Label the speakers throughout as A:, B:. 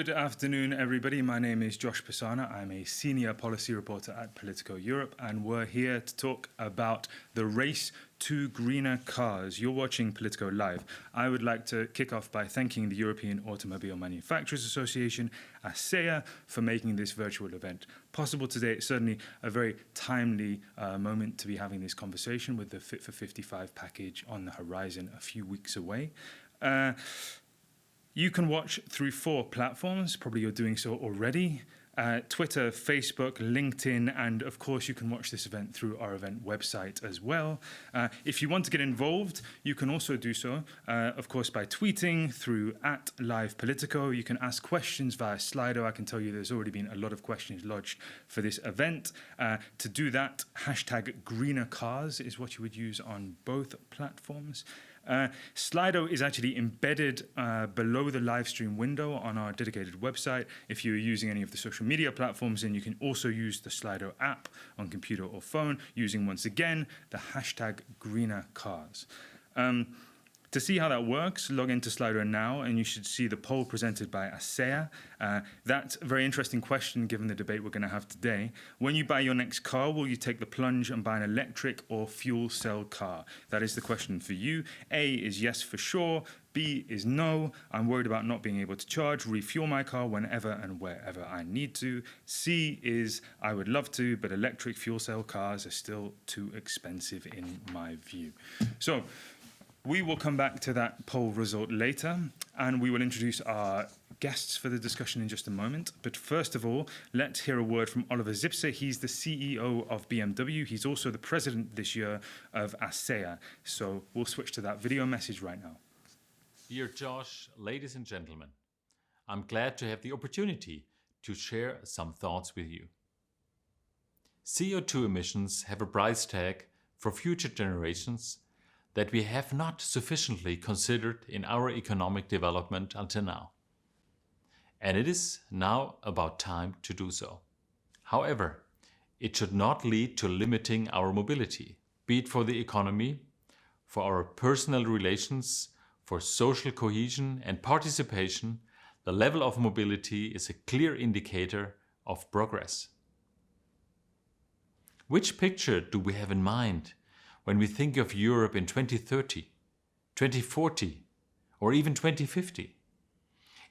A: Good afternoon, everybody. My name is Josh Pisana. I'm a senior policy reporter at Politico Europe, and we're here to talk about the race to greener cars. You're watching Politico Live. I would like to kick off by thanking the European Automobile Manufacturers Association, ACEA, for making this virtual event possible today. It's certainly a very timely moment to be having this conversation with the Fit for 55 package on the horizon a few weeks away. You can watch through 4 platforms, probably you're doing so already, Twitter, Facebook, LinkedIn, and of course you can watch this event through our event website as well. If you want to get involved, you can also do so, of course, by tweeting through @LivePolitico. You can ask questions via Slido. I can tell you there's already been a lot of questions lodged for this event. To do that, #GreenerCars is what you would use on both platforms. Slido is actually embedded below the live stream window on our dedicated website. If you're using any of the social media platforms, then you can also use the Slido app on computer or phone using, once again, the #GreenerCars. To see how that works, log into Slido now, and you should see the poll presented by ACEA. That's a very interesting question given the debate we're going to have today. When you buy your next car, will you take the plunge and buy an electric or fuel cell car? That is the question for you. A is yes for sure. B is no. I'm worried about not being able to charge, refuel my car whenever and wherever I need to. C is I would love to, but electric fuel cell cars are still too expensive in my view. So, we will come back to that poll result later, and we will introduce our guests for the discussion in just a moment. But first of all, let's hear a word from Oliver Zipse. He's the CEO of BMW. He's also the president this year of ACEA. So we'll switch to that video message right now.
B: Dear Josh, ladies and gentlemen, I'm glad to have the opportunity to share some thoughts with you. CO2 emissions have a price tag for future generations that we have not sufficiently considered in our economic development until now. And it is now about time to do so. However, it should not lead to limiting our mobility, be it for the economy, for our personal relations, for social cohesion and participation. The level of mobility is a clear indicator of progress. Which picture do we have in mind when we think of Europe in 2030, 2040, or even 2050?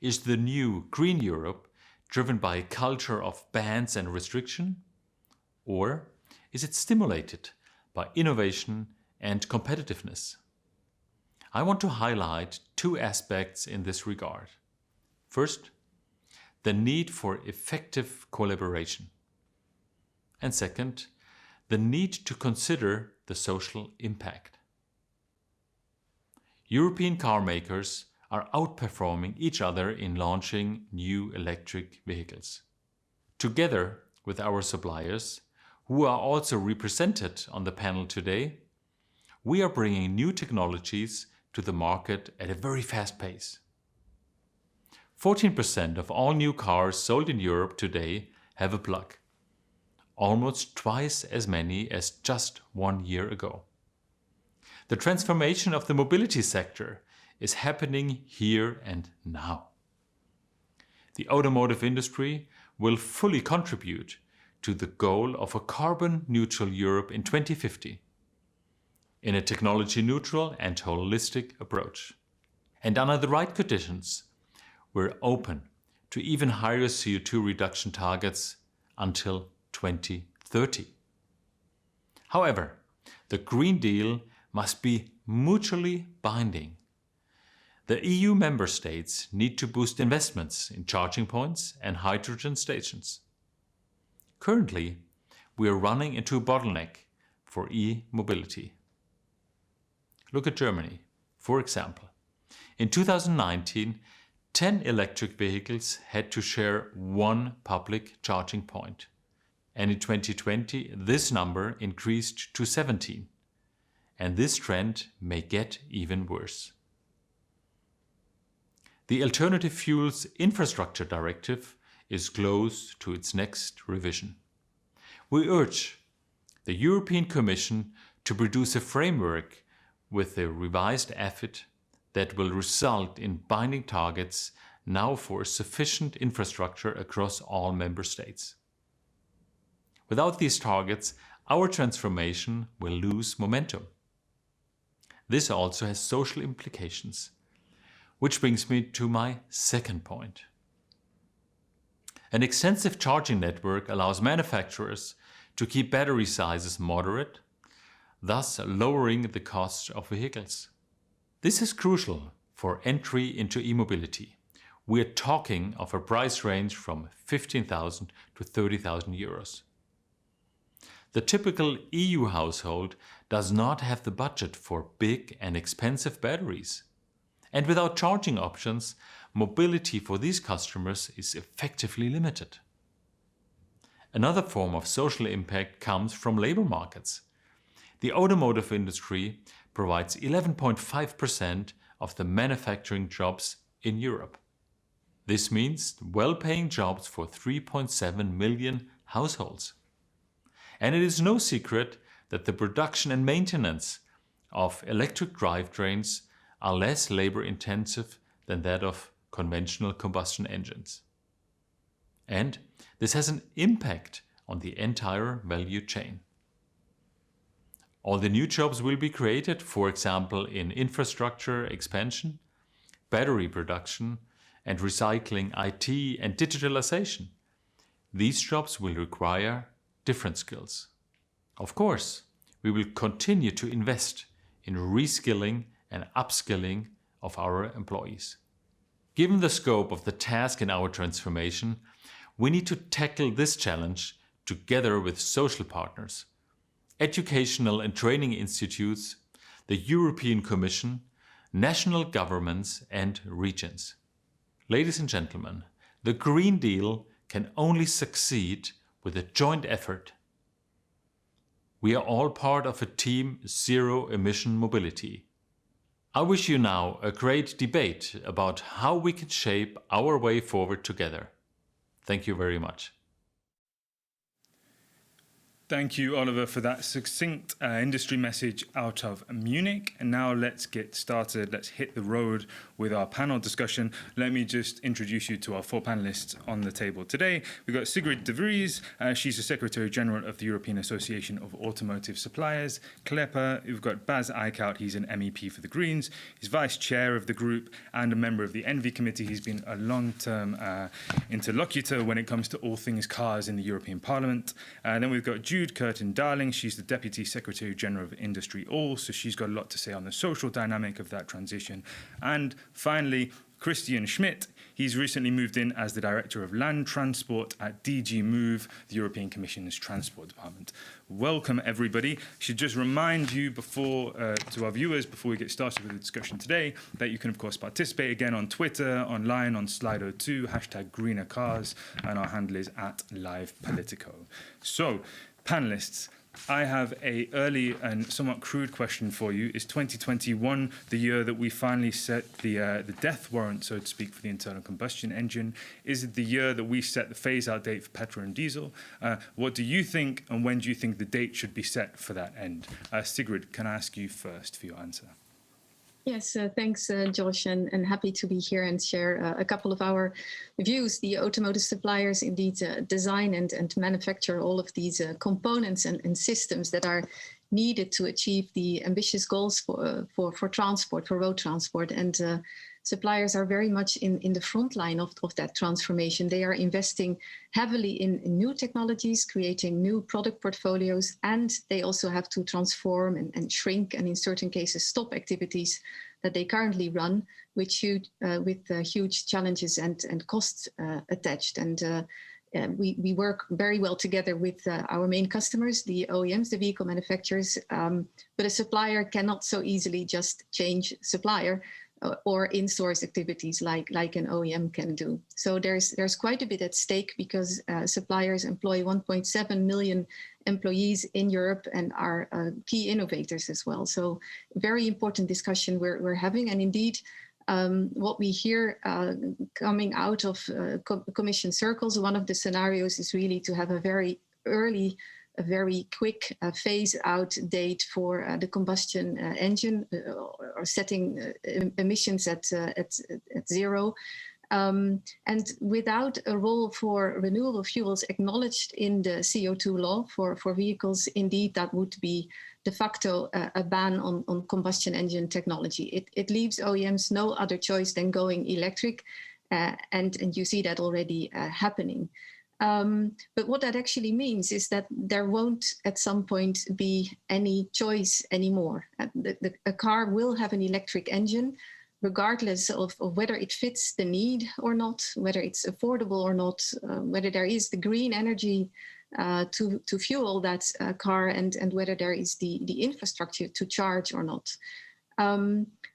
B: Is the new Green Europe driven by a culture of bans and restriction? Or is it stimulated by innovation and competitiveness? I want to highlight 2 aspects in this regard. First, the need for effective collaboration. And second, the need to consider the social impact. European car makers are outperforming each other in launching new electric vehicles. Together with our suppliers, who are also represented on the panel today, we are bringing new technologies to the market at a very fast pace. 14% of all new cars sold in Europe today have a plug. Almost twice as many as just 1 year ago. The transformation of the mobility sector is happening here and now. The automotive industry will fully contribute to the goal of a carbon-neutral Europe in 2050 in a technology-neutral and holistic approach. And under the right conditions, we're open to even higher CO2 reduction targets until 2030. However, the Green Deal must be mutually binding. The EU member states need to boost investments in charging points and hydrogen stations. Currently, we are running into a bottleneck for e-mobility. Look at Germany, for example. In 2019, 10 electric vehicles had to share 1 public charging point. And in 2020, this number increased to 17. And this trend may get even worse. The Alternative Fuels Infrastructure Directive is close to its next revision. We urge the European Commission to produce a framework with a revised effort that will result in binding targets now for sufficient infrastructure across all member states. Without these targets, our transformation will lose momentum. This also has social implications, which brings me to my second point. An extensive charging network allows manufacturers to keep battery sizes moderate, thus lowering the cost of vehicles. This is crucial for entry into e-mobility. We are talking of a price range from 15,000 to 30,000 euros. The typical EU household does not have the budget for big and expensive batteries. And without charging options, mobility for these customers is effectively limited. Another form of social impact comes from labor markets. The automotive industry provides 11.5% of the manufacturing jobs in Europe. This means well-paying jobs for 3.7 million households. And it is no secret that the production and maintenance of electric drivetrains are less labor-intensive than that of conventional combustion engines. And this has an impact on the entire value chain. All the new jobs will be created, for example, in infrastructure expansion, battery production, and recycling, IT, and digitalization. These jobs will require different skills. Of course, we will continue to invest in reskilling and upskilling of our employees. Given the scope of the task in our transformation, we need to tackle this challenge together with social partners, educational and training institutes, the European Commission, national governments, and regions. Ladies and gentlemen, the Green Deal can only succeed with a joint effort. We are all part of a team zero-emission mobility. I wish you now a great debate about how we can shape our way forward together. Thank you very much.
A: Thank you, Oliver, for that succinct industry message out of Munich. And now let's get started. Let's hit the road with our panel discussion. Let me just introduce you to our four panelists on the table today. We've got Sigrid de Vries. She's the Secretary General of the European Association of Automotive Suppliers. Klepper. We've got Bas Eickhout. He's an MEP for the Greens. He's Vice Chair of the group and a member of the Envy Committee. He's been a long-term interlocutor when it comes to all things cars in the European Parliament. Then we've got Jude Curtin-Darling. She's the Deputy Secretary General of Industry All, so she's got a lot to say on the social dynamic of that transition. And finally, Christian Schmidt. He's recently moved in as the Director of Land Transport at DG Move, the European Commission's Transport Department. Welcome, everybody. Should just remind you to our viewers, before we get started with the discussion today, that you can, of course, participate again on Twitter, online, on Slido2, #GreenerCars, and our handle is @LivePolitico. So, panelists, I have a early and somewhat crude question for you. Is 2021 the year that we finally set the death warrant, so to speak, for the internal combustion engine? Is it the year that we set the phase-out date for petrol and diesel? What do you think, and when do you think the date should be set for that end? Sigrid, can I ask you first for your answer?
C: Yes, thanks, Josh, and happy to be here and share a couple of our views. The automotive suppliers indeed design and manufacture all of these components and systems that are needed to achieve the ambitious goals for transport, for road transport. And suppliers are very much in the front line of that transformation. They are investing heavily in new technologies, creating new product portfolios, and they also have to transform and shrink, and in certain cases stop activities that they currently run with huge challenges and costs attached. And we work very well together with our main customers, the OEMs, the vehicle manufacturers, but a supplier cannot so easily just change supplier or in-source activities like an OEM can do. So there's quite a bit at stake because suppliers employ 1.7 million employees in Europe and are key innovators as well. So very important discussion we're having. And indeed, what we hear coming out of Commission circles, one of the scenarios is really to have a very quick phase-out date for the combustion engine, or setting emissions at zero. And without a role for renewable fuels acknowledged in the CO2 law for vehicles, indeed, that would be de facto a ban on combustion engine technology. It leaves OEMs no other choice than going electric, and you see that already happening. But what that actually means is that there won't at some point be any choice anymore. A car will have an electric engine, regardless of whether it fits the need or not, whether it's affordable or not, whether there is the green energy to fuel that car, and whether there is the infrastructure to charge or not.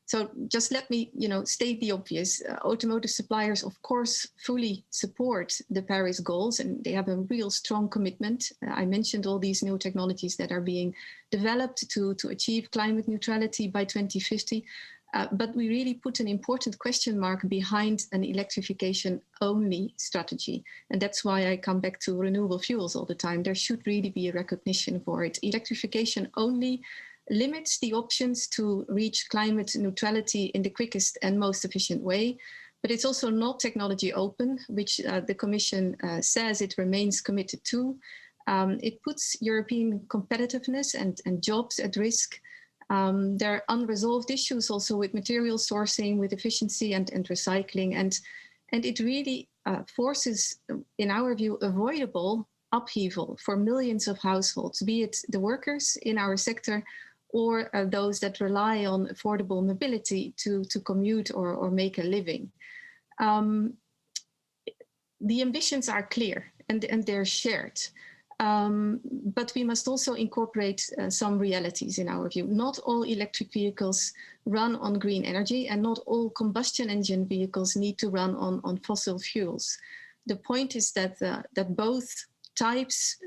C: So just let me, state the obvious. Automotive suppliers, of course, fully support the Paris goals, and they have a real strong commitment. I mentioned all these new technologies that are being developed to achieve climate neutrality by 2050. But we really put an important question mark behind an electrification-only strategy. And that's why I come back to renewable fuels all the time. There should really be a recognition for it. Electrification only limits the options to reach climate neutrality in the quickest and most efficient way. But it's also not technology open, which the Commission says it remains committed to. It puts European competitiveness and jobs at risk. There are unresolved issues also with material sourcing, with efficiency and recycling. And it really forces, in our view, avoidable upheaval for millions of households, be it the workers in our sector or those that rely on affordable mobility to commute or make a living. The ambitions are clear and they're shared. But we must also incorporate some realities in our view. Not all electric vehicles run on green energy, and not all combustion engine vehicles need to run on fossil fuels. The point is that both types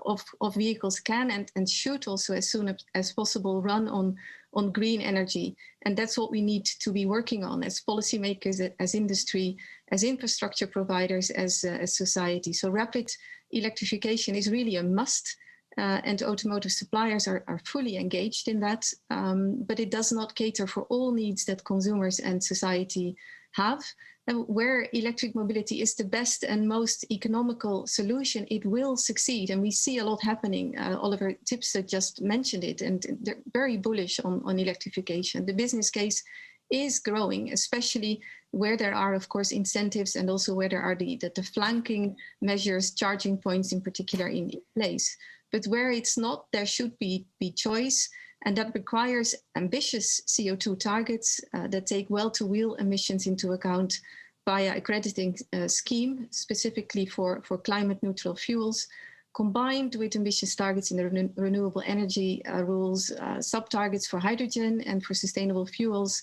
C: of vehicles can and should also, as soon as possible, run on green energy. And that's what we need to be working on as policymakers, as industry, as infrastructure providers, as society. So rapid electrification is really a must, and automotive suppliers are fully engaged in that, but it does not cater for all needs that consumers and society have. And where electric mobility is the best and most economical solution, it will succeed. And we see a lot happening. Oliver Tipse just mentioned it, and they're very bullish on electrification. The business case is growing, especially where there are, of course, incentives, and also where there are the flanking measures, charging points in particular in place. But where it's not, there should be choice, and that requires ambitious CO2 targets that take well-to-wheel emissions into account via accrediting scheme, specifically for climate neutral fuels, combined with ambitious targets in the renewable energy rules, sub-targets for hydrogen and for sustainable fuels,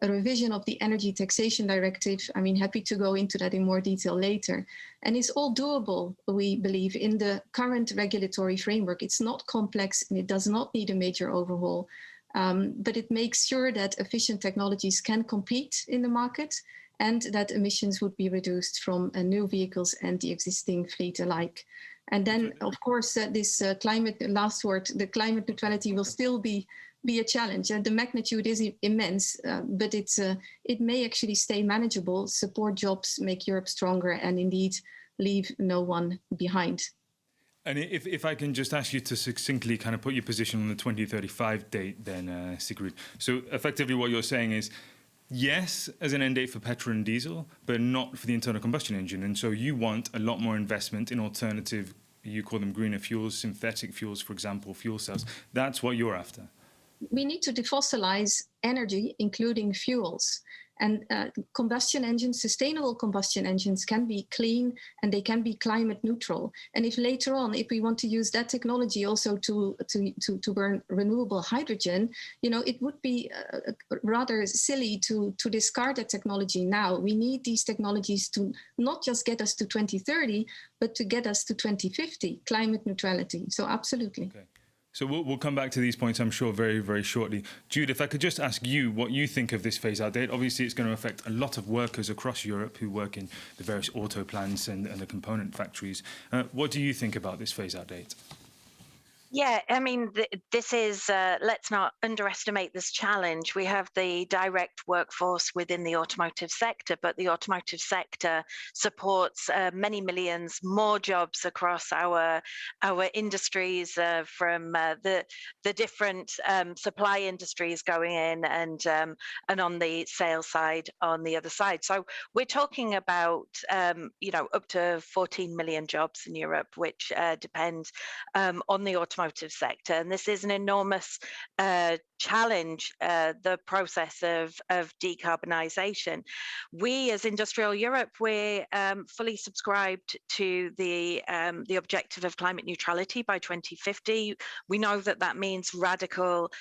C: a revision of the Energy Taxation Directive. I mean, happy to go into that in more detail later. And it's all doable, we believe, in the current regulatory framework. It's not complex and it does not need a major overhaul, but it makes sure that efficient technologies can compete in the market and that emissions would be reduced from new vehicles and the existing fleet alike. And then, of course, this climate, last word, the climate neutrality will still be a challenge. The magnitude is immense, but it may actually stay manageable, support jobs, make Europe stronger, and indeed leave no one behind.
A: And if I can just ask you to succinctly kind of put your position on the 2035 date then, Sigrid. So effectively what you're saying is, yes, as an end date for petrol and diesel, but not for the internal combustion engine. And so you want a lot more investment in alternative, you call them greener fuels, synthetic fuels, for example, fuel cells. That's what you're after.
C: We need to defossilize energy, including fuels. And combustion engines, sustainable combustion engines, can be clean and they can be climate neutral. And if later on, if we want to use that technology also to burn renewable hydrogen, it would be rather silly to discard that technology now. We need these technologies to not just get us to 2030, but to get us to 2050, climate neutrality. So absolutely.
A: Okay. So we'll come back to these points, I'm sure, very, very shortly. Jude, if I could just ask you what you think of this phase-out date. Obviously, it's going to affect a lot of workers across Europe who work in the various auto plants and the component factories. What do you think about this phase-out date?
D: Yeah, I mean, this is, let's not underestimate this challenge. We have the direct workforce within the automotive sector, but the automotive sector supports many millions more jobs across our industries, from the different supply industries going in, and on the sales side on the other side. So we're talking about up to 14 million jobs in Europe, which depend on the automotive sector. And this is an enormous challenge, the process of decarbonisation. We, as Industrial Europe, we're fully subscribed to the objective of climate neutrality by 2050. We know that that means radical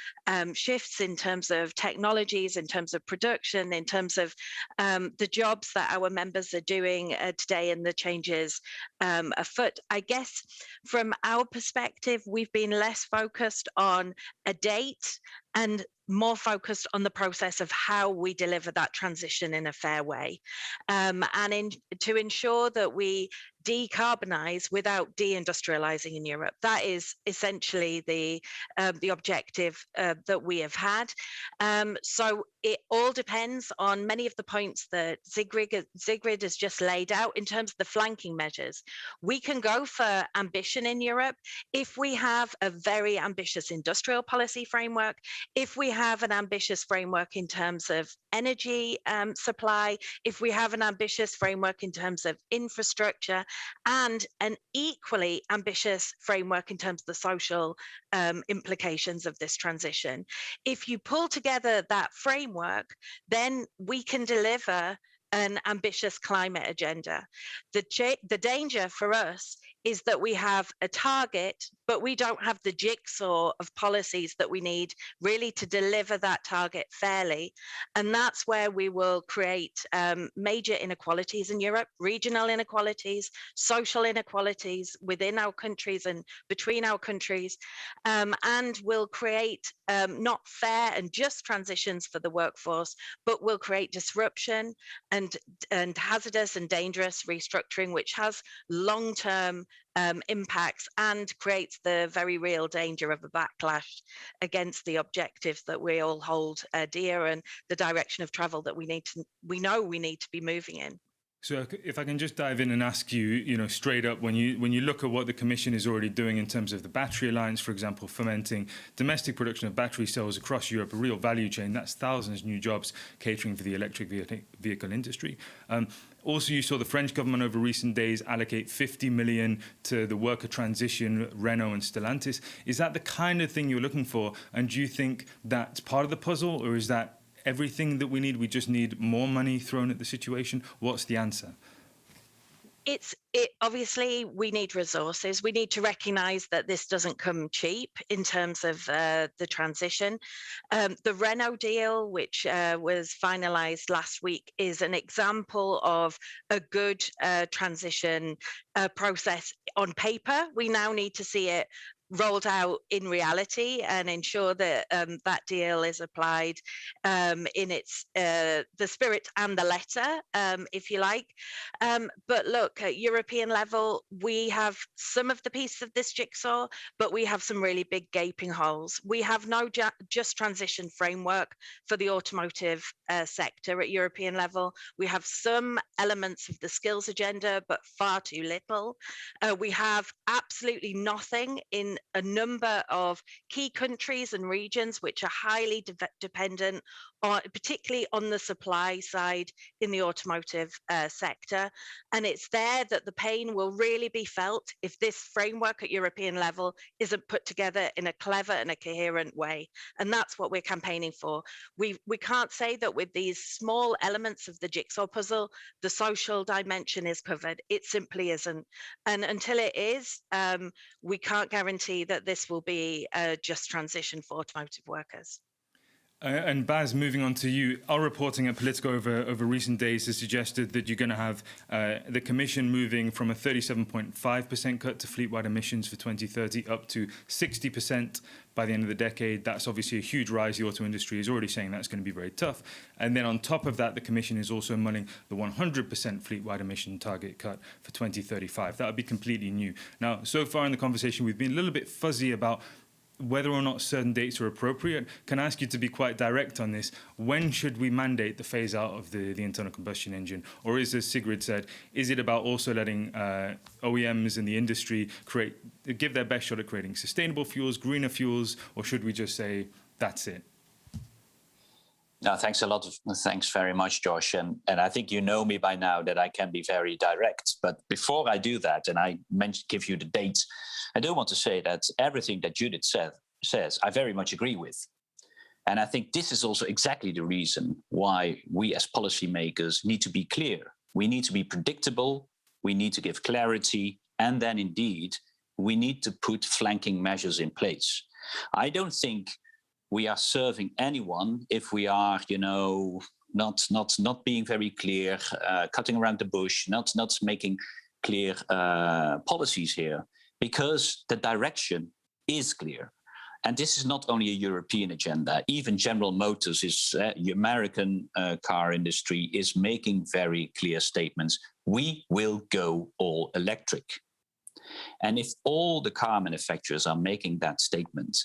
D: shifts in terms of technologies, in terms of production, in terms of the jobs that our members are doing today, and the changes afoot. I guess from our perspective, we've been less focused on a date and more focused on the process of how we deliver that transition in a fair way, to ensure that we decarbonize without deindustrializing in Europe. That is essentially the objective that we have had. So it all depends on many of the points that Sigrid has just laid out in terms of the flanking measures. We can go for ambition in Europe if we have a very ambitious industrial policy framework, if we have an ambitious framework in terms of energy supply, if we have an ambitious framework in terms of infrastructure, and an equally ambitious framework in terms of the social implications of this transition. If you pull together that framework, then we can deliver an ambitious climate agenda. The danger for us is that we have a target, but we don't have the jigsaw of policies that we need really to deliver that target fairly. And that's where we will create major inequalities in Europe, regional inequalities, social inequalities within our countries and between our countries, and will create not fair and just transitions for the workforce, but will create disruption and hazardous and dangerous restructuring, which has long-term impacts and creates the very real danger of a backlash against the objectives that we all hold dear, and the direction of travel that we know we need to be moving in.
A: So if I can just dive in and ask you, straight up, when you look at what the Commission is already doing in terms of the Battery Alliance, for example, fomenting domestic production of battery cells across Europe, a real value chain, that's thousands of new jobs catering for the electric vehicle industry. Also, you saw the French government over recent days allocate 50 million to the worker transition, Renault and Stellantis. Is that the kind of thing you're looking for? And do you think that's part of the puzzle, or is that everything that we need? We just need more money thrown at the situation? What's the answer?
D: Obviously, we need resources. We need to recognise that this doesn't come cheap in terms of the transition. The Renault deal, which was finalised last week, is an example of a good transition process on paper. We now need to see it rolled out in reality and ensure that that deal is applied in its the spirit and the letter, if you like. But look, at European level, we have some of the pieces of this jigsaw, but we have some really big gaping holes. We have no just transition framework for the automotive sector at European level. We have some elements of the skills agenda, but far too little. We have absolutely nothing in a number of key countries and regions which are highly dependent on, particularly on the supply side in the automotive sector. And it's there that the pain will really be felt if this framework at European level isn't put together in a clever and a coherent way. And that's what we're campaigning for. We can't say that with these small elements of the jigsaw puzzle, the social dimension is covered. It simply isn't. And until it is, we can't guarantee that this will be a just transition for automotive workers.
A: And Baz, moving on to you, our reporting at Politico over recent days has suggested that you're going to have the Commission moving from a 37.5% cut to fleet-wide emissions for 2030 up to 60% by the end of the decade. That's obviously a huge rise. The auto industry is already saying that's going to be very tough. And then on top of that, the Commission is also mulling the 100% fleet-wide emission target cut for 2035. That would be completely new. Now, so far in the conversation, we've been a little bit fuzzy about whether or not certain dates are appropriate. Can I ask you to be quite direct on this? When should we mandate the phase out of the internal combustion engine? Or is, as Sigrid said, is it about also letting OEMs in the industry give their best shot at creating sustainable fuels, greener fuels, or should we just say that's it?
E: No, thanks a lot. Thanks very much, Josh. And I think you know me by now that I can be very direct. But before I do that, and I give you the dates, I do want to say that everything that Judith says, I very much agree with. And I think this is also exactly the reason why we as policymakers need to be clear. We need to be predictable. We need to give clarity. And then indeed, we need to put flanking measures in place. I don't think we are serving anyone if we are, not being very clear, cutting around the bush, not making clear policies here, because the direction is clear. And this is not only a European agenda. Even General Motors, the American car industry, is making very clear statements. We will go all electric. And if all the car manufacturers are making that statement,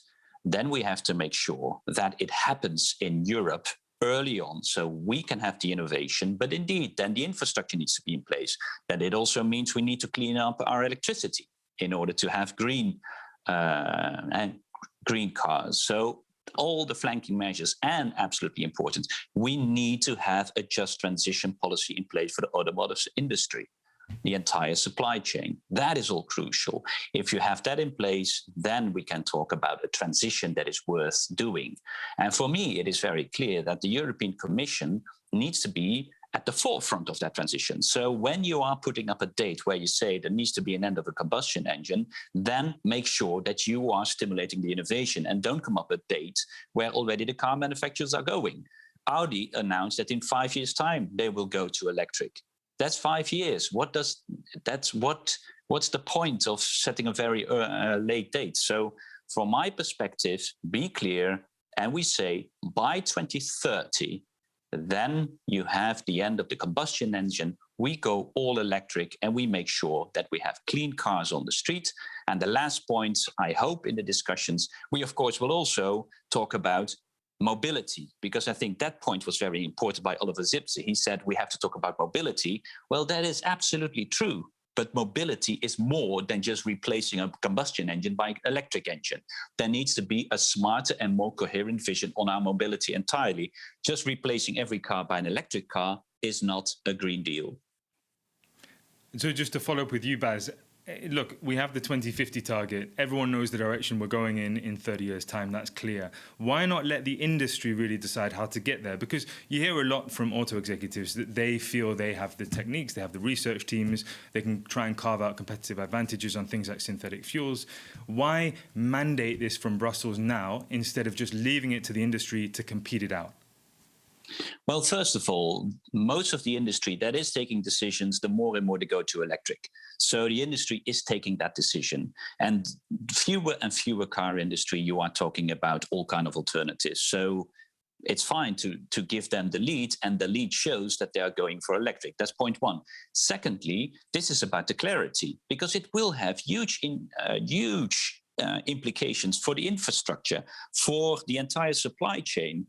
E: then we have to make sure that it happens in Europe early on, so we can have the innovation. But indeed, then the infrastructure needs to be in place. Then it also means we need to clean up our electricity in order to have green cars. So all the flanking measures, and absolutely important, we need to have a just transition policy in place for the automotive industry, the entire supply chain. That is all crucial. If you have that in place, then we can talk about a transition that is worth doing. And for me, it is very clear that the European Commission needs to be at the forefront of that transition. So when you are putting up a date where you say there needs to be an end of a combustion engine, then make sure that you are stimulating the innovation and don't come up with a date where already the car manufacturers are going. Audi announced that in 5 years' time, they will go to electric. That's 5 years. What's the point of setting a very late date? So from my perspective, be clear, and we say by 2030, then you have the end of the combustion engine. We go all electric, and we make sure that we have clean cars on the street. And the last point, I hope in the discussions, we of course will also talk about mobility, because I think that point was very important by Oliver Zipse. He said we have to talk about mobility. Well, that is absolutely true. But mobility is more than just replacing a combustion engine by an electric engine. There needs to be a smarter and more coherent vision on our mobility entirely. Just replacing every car by an electric car is not a Green Deal.
A: So just to follow up with you, Baz, look, we have the 2050 target. Everyone knows the direction we're going in 30 years' time. That's clear. Why not let the industry really decide how to get there? Because you hear a lot from auto executives that they feel they have the techniques, they have the research teams, they can try and carve out competitive advantages on things like synthetic fuels. Why mandate this from Brussels now instead of just leaving it to the industry to compete it out?
E: Well, first of all, most of the industry that is taking decisions, the more and more they go to electric. So the industry is taking that decision. And fewer and fewer car industry, you are talking about all kind of alternatives. So it's fine to give them the lead, and the lead shows that they are going for electric. That's point one. Secondly, this is about the clarity, because it will have huge implications for the infrastructure, for the entire supply chain.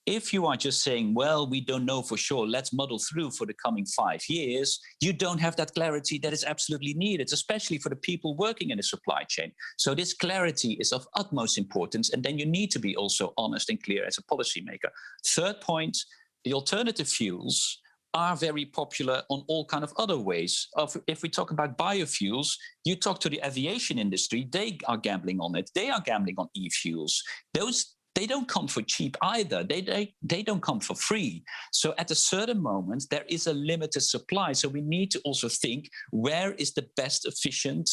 E: If you are just saying, well, we don't know for sure, let's muddle through for the coming 5 years, you don't have that clarity that is absolutely needed, especially for the people working in the supply chain. So this clarity is of utmost importance, and then you need to be also honest and clear as a policymaker. Third point, the alternative fuels are very popular on all kind of other ways. If we talk about biofuels, you talk to the aviation industry, they are gambling on it. They are gambling on e-fuels. They don't come for cheap either. They don't come for free. So at a certain moment, there is a limited supply. So we need to also think, where is the best efficient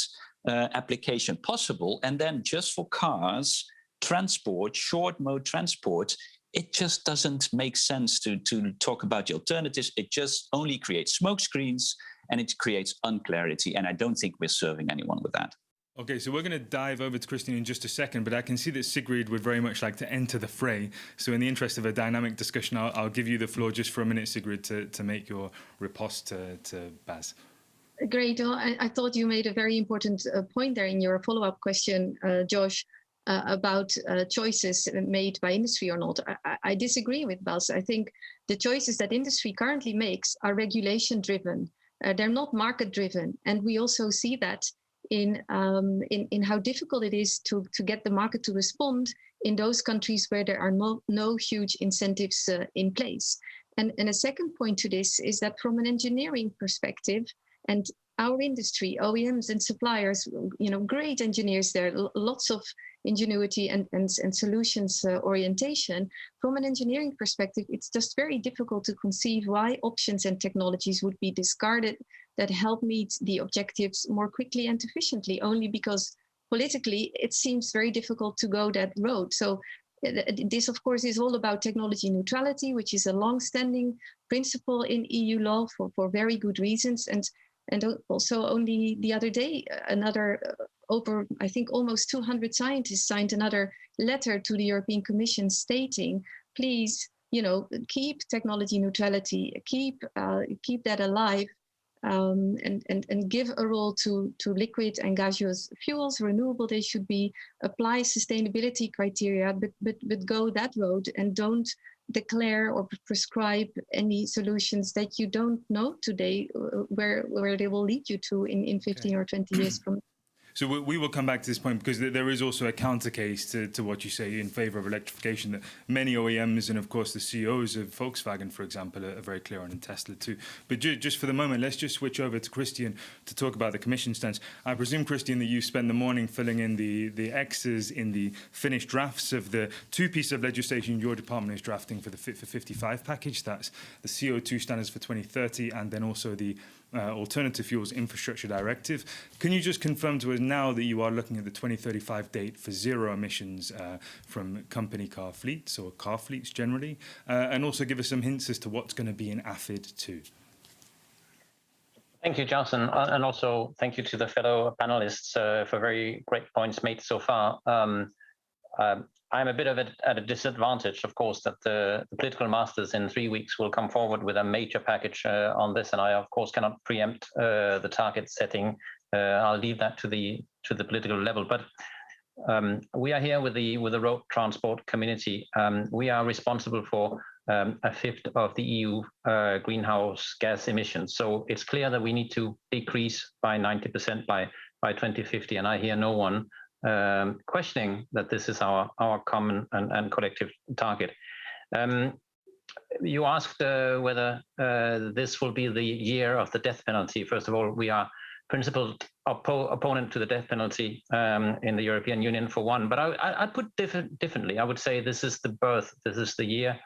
E: application possible? And then just for cars, transport, short mode transport it just doesn't make sense to talk about the alternatives. It just only creates smoke screens and it creates unclarity. And I don't think we're serving anyone with that.
A: Okay, so we're going to dive over to Christian in just a second, but I can see that Sigrid would very much like to enter the fray. So in the interest of a dynamic discussion, I'll give you the floor just for a minute, Sigrid, to make your riposte to Bas.
C: Great. Well, I thought you made a very important point there in your follow-up question, Josh, about choices made by industry or not. I disagree with Bas. I think the choices that industry currently makes are regulation-driven. They're not market-driven. And we also see that in how difficult it is to get the market to respond in those countries where there are no huge incentives in place. And a second point to this is that from an engineering perspective, and our industry, OEMs and suppliers, great engineers there, lots of ingenuity and solutions orientation. From an engineering perspective, it's just very difficult to conceive why options and technologies would be discarded that help meet the objectives more quickly and efficiently, only because politically it seems very difficult to go that road. So this, of course, is all about technology neutrality, which is a long-standing principle in EU law for very good reasons. And also only the other day, over, I think, almost 200 scientists signed another letter to the European Commission stating, please, keep technology neutrality, keep that alive, and give a role to liquid and gaseous fuels, renewable they should be, apply sustainability criteria, but go that road and don't declare or prescribe any solutions that you don't know today where they will lead you to in 15 or 20 years from now.
A: So we will come back to this point because there is also a counter case to what you say in favor of electrification that many OEMs and, of course, the CEOs of Volkswagen, for example, are very clear on, and Tesla too. But just for the moment, let's just switch over to Christian to talk about the Commission stance. I presume, Christian, that you spend the morning filling in the X's in the finished drafts of the two pieces of legislation your department is drafting for the Fit for 55 package. That's the CO2 standards for 2030 and then also the Alternative Fuels Infrastructure Directive. Can you just confirm to us now that you are looking at the 2035 date for zero emissions from company car fleets or car fleets generally, and also give us some hints as to what's going to be in AFID too?
F: Thank you, Johnson, and also thank you to the fellow panelists for very great points made so far. I'm a bit at a disadvantage, of course, that the political masters in 3 weeks will come forward with a major package on this, and I, of course, cannot preempt the target setting. I'll leave that to the political level. But we are here with the road transport community. We are responsible for a fifth of the EU greenhouse gas emissions. So it's clear that we need to decrease by 90% by 2050, and I hear no one questioning that this is our common and collective target. You asked whether this will be the year of the death penalty. First of all, we are principled opponent to the death penalty in the European Union for one, but I'd put differently. I would say this is this is the year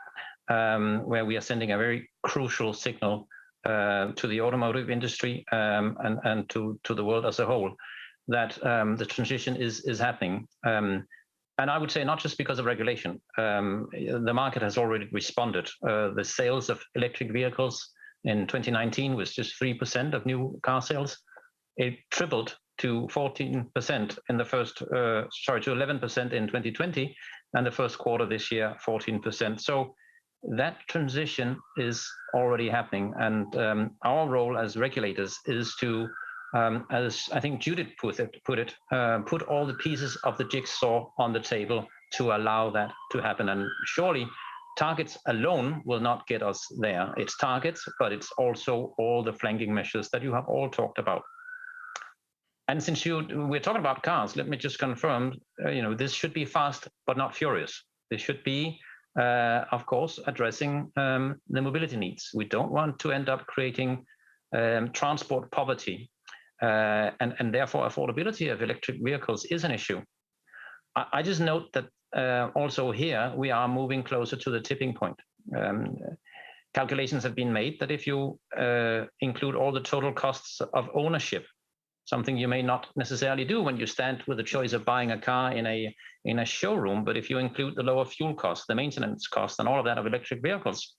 F: where we are sending a very crucial signal to the automotive industry and to the world as a whole, that the transition is happening. And I would say not just because of regulation. The market has already responded. The sales of electric vehicles in 2019 was just 3% of new car sales. It tripled to 14% in the first, to 11% in 2020, and the first quarter this year, 14%. So that transition is already happening. And our role as regulators is to, as I think Judith put it, put all the pieces of the jigsaw on the table to allow that to happen. And surely targets alone will not get us there. It's targets, but it's also all the flanking measures that you have all talked about. And since we're talking about cars, let me just confirm, this should be fast, but not furious. This should be, of course, addressing the mobility needs. We don't want to end up creating transport poverty. And therefore affordability of electric vehicles is an issue. I just note that also here we are moving closer to the tipping point. Calculations have been made that if you include all the total costs of ownership something you may not necessarily do when you stand with the choice of buying a car in a showroom. But if you include the lower fuel costs, the maintenance costs, and all of that of electric vehicles,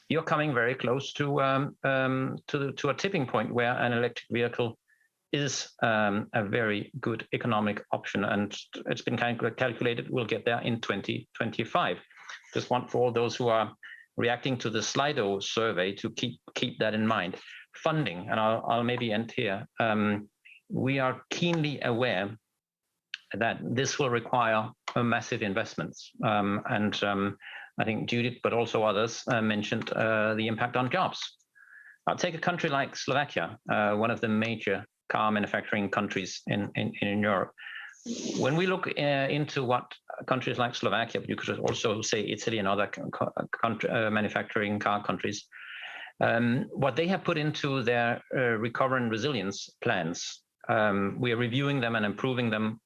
F: you're coming very close to a tipping point where an electric vehicle is a very good economic option, and it's been calculated we'll get there in 2025. Just want for all those who are reacting to the Slido survey to keep that in mind. Funding, and I'll maybe end here. We are keenly aware that this will require massive investments, and I think Judith, but also others, mentioned the impact on jobs. I'll take a country like Slovakia, one of the major car manufacturing countries in Europe. When we look into what countries like Slovakia, but you could also say Italy and other manufacturing car countries, what they have put into their recovery and resilience plans, we are reviewing them and improving them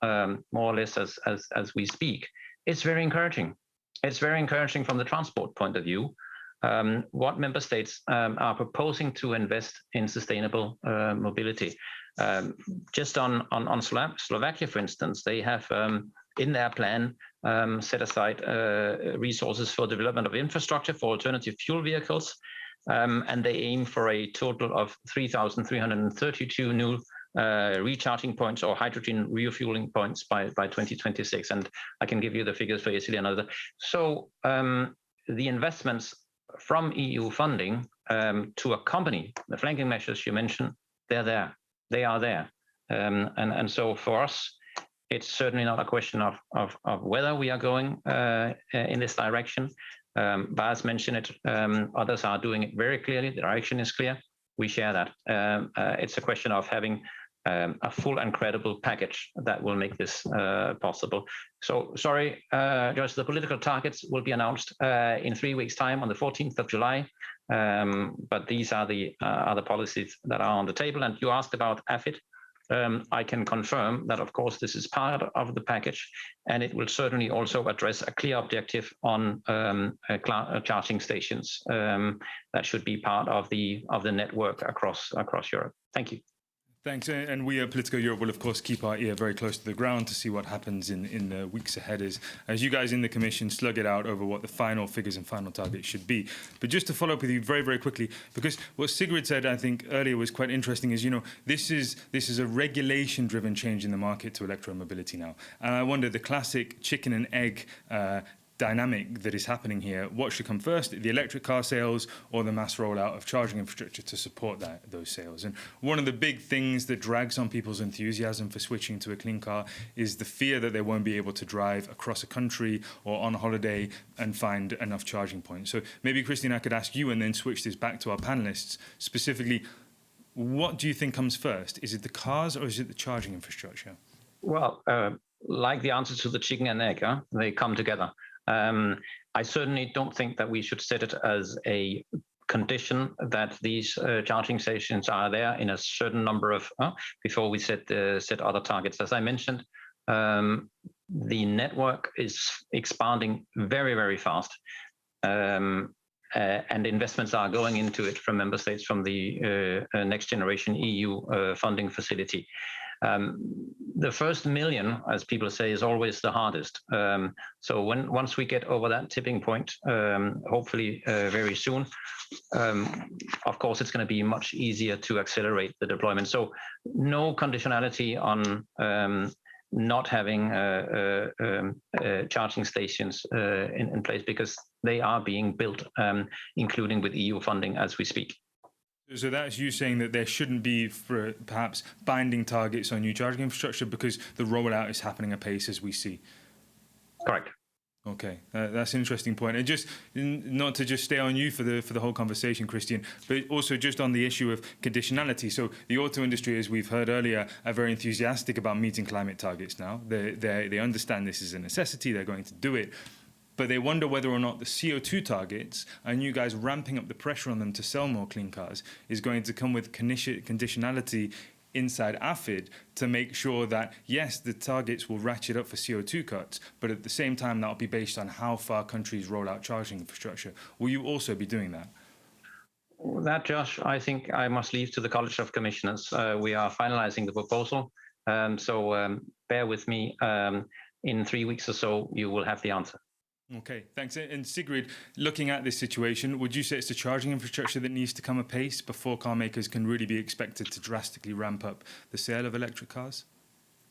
F: more or less as we speak. It's very encouraging. It's very encouraging from the transport point of view. What member states are proposing to invest in sustainable mobility. Just on Slovakia, for instance, they have in their plan set aside resources for development of infrastructure for alternative fuel vehicles, and they aim for a total of 3,332 new recharging points or hydrogen refueling points by 2026. And I can give you the figures for Italy and other. So the investments from EU funding to accompany the flanking measures you mentioned, they're there. They are there. And so for us, it's certainly not a question of whether we are going in this direction. Bas mentioned it. Others are doing it very clearly. The direction is clear. We share that. It's a question of having a full and credible package that will make this possible. So sorry, Joyce, the political targets will be announced in 3 weeks' time on the 14th of July. But these are the other policies that are on the table. And you asked about AFID. I can confirm that, of course, this is part of the package, and it will certainly also address a clear objective on charging stations that should be part of the network across Europe. Thank you.
A: Thanks. And we at Politico Europe will, of course, keep our ear very close to the ground to see what happens in the weeks ahead as you guys in the Commission slug it out over what the final figures and final targets should be. But just to follow up with you very, very quickly, because what Sigrid said, I think, earlier was quite interesting, is, this is a regulation-driven change in the market to electromobility now. And I wonder, the classic chicken and egg dynamic that is happening here, what should come first, the electric car sales or the mass rollout of charging infrastructure to support those sales? And one of the big things that drags on people's enthusiasm for switching to a clean car is the fear that they won't be able to drive across a country or on holiday and find enough charging points. So maybe, Christian, I could ask you and then switch this back to our panelists. Specifically, what do you think comes first? Is it the cars or is it the charging infrastructure?
F: Well, like the answer to the chicken and egg, they come together. I certainly don't think that we should set it as a condition that these charging stations are there in a certain number of before we set other targets. As I mentioned, the network is expanding very, very fast, and investments are going into it from member states from the Next Generation EU funding facility. The first million, as people say, is always the hardest. So once we get over that tipping point, hopefully very soon, of course, it's going to be much easier to accelerate the deployment. So no conditionality on not having charging stations in place, because they are being built, including with EU funding as we speak.
A: So that's you saying that there shouldn't be perhaps binding targets on new charging infrastructure because the rollout is happening apace as we see.
F: Correct.
A: Okay, that's an interesting point. And just not to just stay on you for the whole conversation, Christian, but also just on the issue of conditionality. So the auto industry, as we've heard earlier, are very enthusiastic about meeting climate targets now. They understand this is a necessity. They're going to do it. But they wonder whether or not the CO2 targets and you guys ramping up the pressure on them to sell more clean cars is going to come with conditionality inside AFID to make sure that, yes, the targets will ratchet up for CO2 cuts, but at the same time, that'll be based on how far countries roll out charging infrastructure. Will you also be doing that?
F: That, Josh, I think I must leave to the College of Commissioners. We are finalizing the proposal, so bear with me. In 3 weeks or so, you will have the answer.
A: Okay, thanks. And Sigrid, looking at this situation, would you say it's the charging infrastructure that needs to come apace before car makers can really be expected to drastically ramp up the sale of electric cars?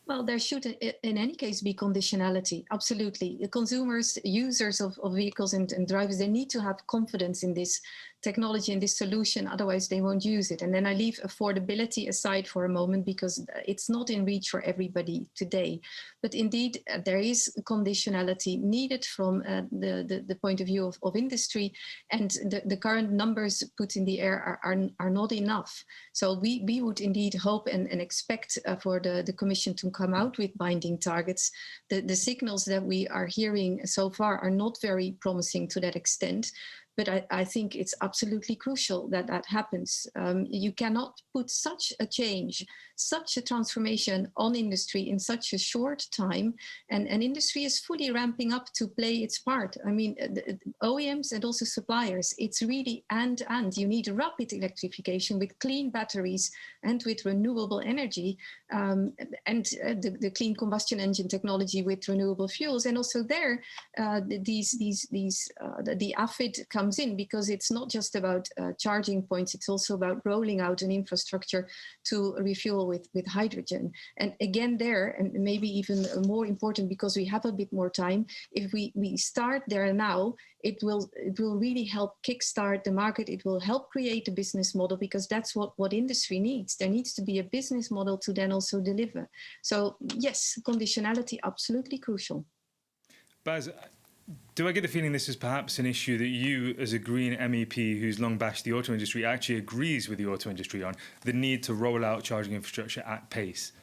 C: Well, there should, in any case, be conditionality. Absolutely. The consumers, users of vehicles and drivers, they need to have confidence in this technology and this solution. Otherwise, they won't use it. And then I leave affordability aside for a moment because it's not in reach for everybody today. But indeed, there is conditionality needed from the point of view of industry. And the current numbers put in the air are not enough. So we would indeed hope and expect for the Commission to come out with binding targets. The signals that we are hearing so far are not very promising to that extent. But I think it's absolutely crucial that that happens. You cannot put such a change, such a transformation on industry in such a short time. And industry is fully ramping up to play its part. I mean, the OEMs and also suppliers, it's really and. You need rapid electrification with clean batteries and with renewable energy and the clean combustion engine technology with renewable fuels. And also there, the AFID comes in because it's not just about charging points, it's also about rolling out an infrastructure to refuel with hydrogen. And again there, and maybe even more important because we have a bit more time, if we start there now, it will really help kickstart the market. It will help create a business model because that's what industry needs. There needs to be a business model to then also deliver. So yes, conditionality, absolutely crucial.
A: Baz, do I get the feeling this is perhaps an issue that you, as a Green MEP who's long bashed the auto industry, actually agrees with the auto industry on, the need to roll out charging infrastructure at pace?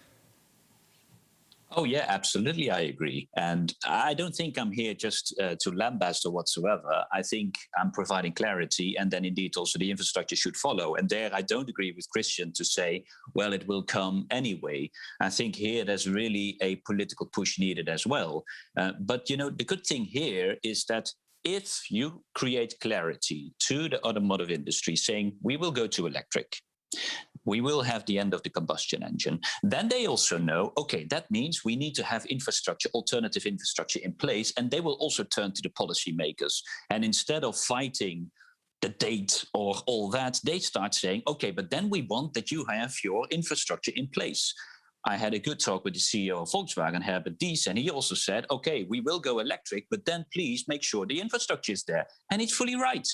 E: Oh, yeah, absolutely. I agree. And I don't think I'm here just to lambast or whatsoever. I think I'm providing clarity, and then indeed also the infrastructure should follow. And there I don't agree with Christian to say, well, it will come anyway. I think here there's really a political push needed as well. But, the good thing here is that if you create clarity to the automotive industry saying we will go to electric, we will have the end of the combustion engine. Then they also know, okay, that means we need to have infrastructure, alternative infrastructure in place, and they will also turn to the policymakers. And instead of fighting the date or all that, they start saying, okay, but then we want that you have your infrastructure in place. I had a good talk with the CEO of Volkswagen, Herbert Diess, and he also said, okay, we will go electric, but then please make sure the infrastructure is there. And it's fully right.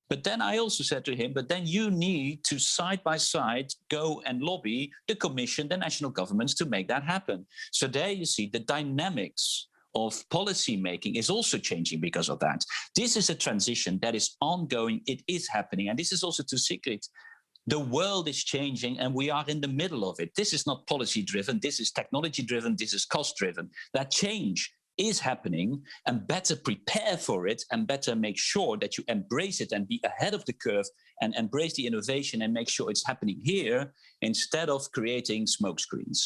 E: But then I also said to him, but then you need to side by side go and lobby the Commission, the national governments to make that happen. So there you see the dynamics of policy making is also changing because of that. This is a transition that is ongoing. It is happening. And this is also to Sigrid. The world is changing and we are in the middle of it. This is not policy driven. This is technology driven. This is cost driven. That change is happening, and better prepare for it and better make sure that you embrace it and be ahead of the curve and embrace the innovation and make sure it's happening here instead of creating smokescreens.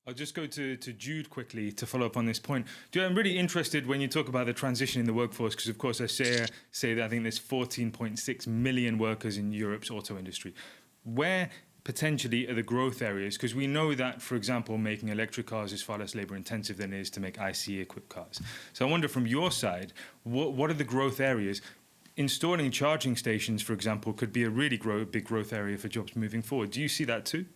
A: I'll just go to Jude quickly to follow up on this point. Jude, I'm really interested when you talk about the transition in the workforce, because of course I say that I think there's 14.6 million workers in Europe's auto industry. Where potentially are the growth areas? Because we know that, for example, making electric cars is far less labor intensive than it is to make ICE-equipped cars. So I wonder from your side, what are the growth areas? Installing charging stations, for example, could be a really big growth area for jobs moving forward. Do you see that too?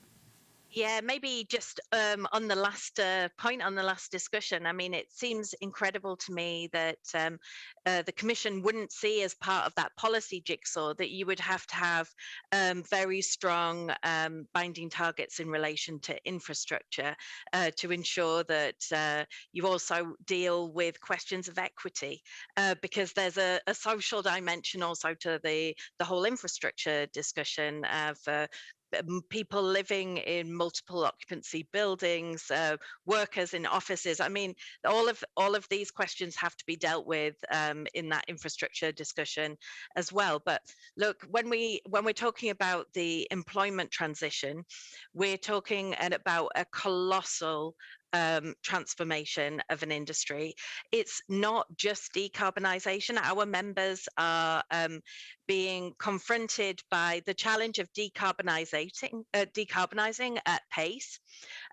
D: Yeah, maybe just on the last point, on the last discussion, I mean, it seems incredible to me that the Commission wouldn't see as part of that policy jigsaw that you would have to have very strong binding targets in relation to infrastructure to ensure that you also deal with questions of equity, because there's a social dimension also to the whole infrastructure discussion for people living in multiple occupancy buildings, workers in offices. I mean, all of these questions have to be dealt with in that infrastructure discussion as well. But look, when we're talking about the employment transition, we're talking about a colossal transformation of an industry. It's not just decarbonisation. Our members are being confronted by the challenge of decarbonising at pace,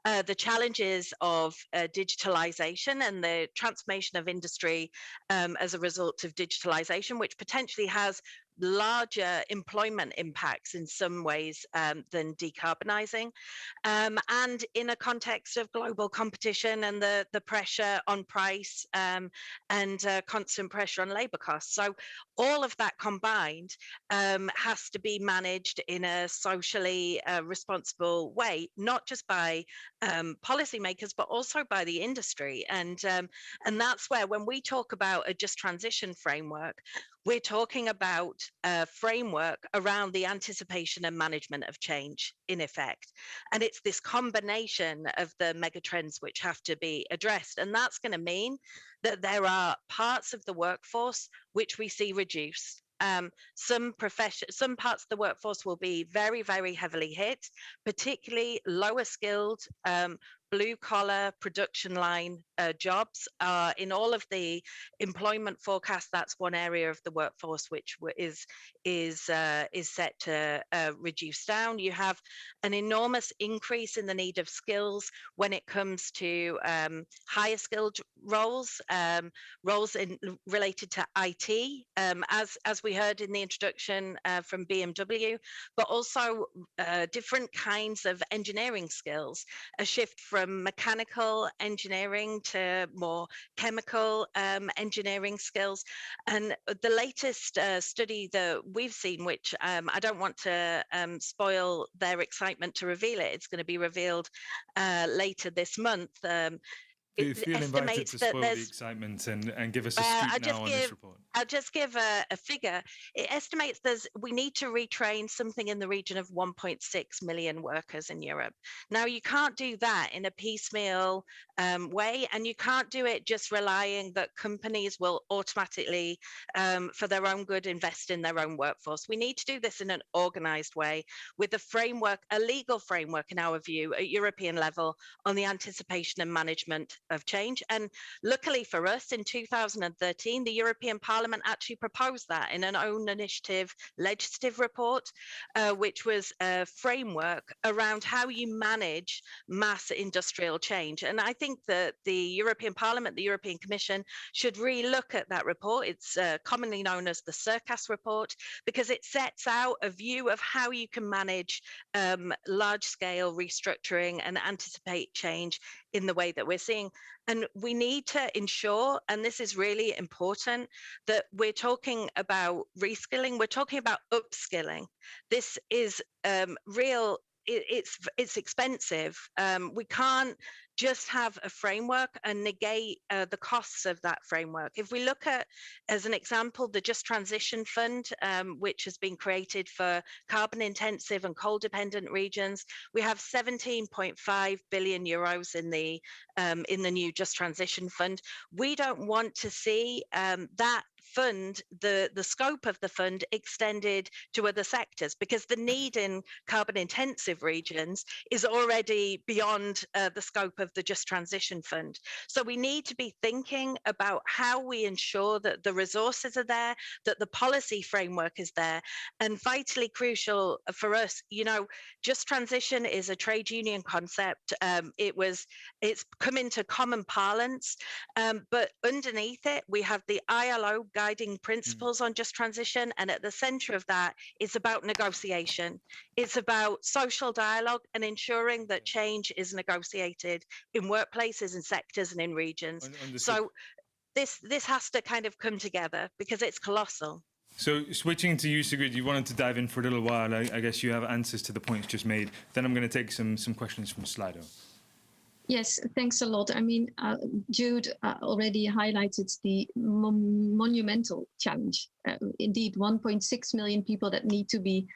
D: the challenges of digitalisation and the transformation of industry as a result of digitalisation, which potentially has larger employment impacts in some ways than decarbonising, and in a context of global competition and the pressure on price and constant pressure on labour costs. So all of that combined has to be managed in a socially responsible way, not just by policymakers, but also by the industry. And that's where, when we talk about a just transition framework, we're talking about a framework around the anticipation and management of change, in effect. And it's this combination of the megatrends which have to be addressed. And that's going to mean that there are parts of the workforce which we see reduced. Some parts of the workforce will be very, very heavily hit, particularly lower skilled, blue collar production line jobs. In all of the employment forecasts, that's one area of the workforce which is set to reduce down. You have an enormous increase in the need of skills when it comes to higher skilled roles, roles related to IT, as we heard in the introduction from BMW, but also different kinds of engineering skills, a shift from mechanical engineering to more chemical engineering skills. And the latest study that we've seen, which I don't want to spoil their excitement to reveal it, it's going to be revealed later this month.
A: Feel invited to spoil the excitement and give us a scoop now on this report.
D: I'll just give a figure. It estimates we need to retrain something in the region of 1.6 million workers in Europe. Now, you can't do that in a piecemeal way, and you can't do it just relying that companies will automatically, for their own good, invest in their own workforce. We need to do this in an organized way with a framework, a legal framework, in our view, at European level on the anticipation and management of change. And luckily for us, in 2013, the European Parliament actually proposed that in an own initiative legislative report, which was a framework around how you manage mass industrial change. And I think that the European Parliament, the European Commission, should re-look at that report. It's commonly known as the CIRCAS report, because it sets out a view of how you can manage large-scale restructuring and anticipate change in the way that we're seeing. And we need to ensure, and this is really important, that we're talking about reskilling, we're talking about upskilling. This is real, it's expensive. We can't just have a framework and negate the costs of that framework. If we look at, as an example, the Just Transition Fund, which has been created for carbon intensive and coal dependent regions, we have 17.5 billion euros in the new Just Transition Fund. We don't want to see that fund, the scope of the fund, extended to other sectors, because the need in carbon intensive regions is already beyond the scope of the Just Transition Fund. So we need to be thinking about how we ensure that the resources are there, that the policy framework is there. And vitally crucial for us, Just Transition is a trade union concept. It's come into common parlance, but underneath it, we have the ILO guiding principles on just transition. And at the center of that, it's about negotiation. It's about social dialogue and ensuring that change is negotiated in workplaces and sectors and in regions. So this has to kind of come together, because it's colossal.
A: So switching to you, Sigrid, you wanted to dive in for a little while. I guess you have answers to the points just made. Then I'm going to take some questions from Slido.
C: Yes, thanks a lot. I mean, Jude already highlighted the monumental challenge. Indeed, 1.6 million people that need to be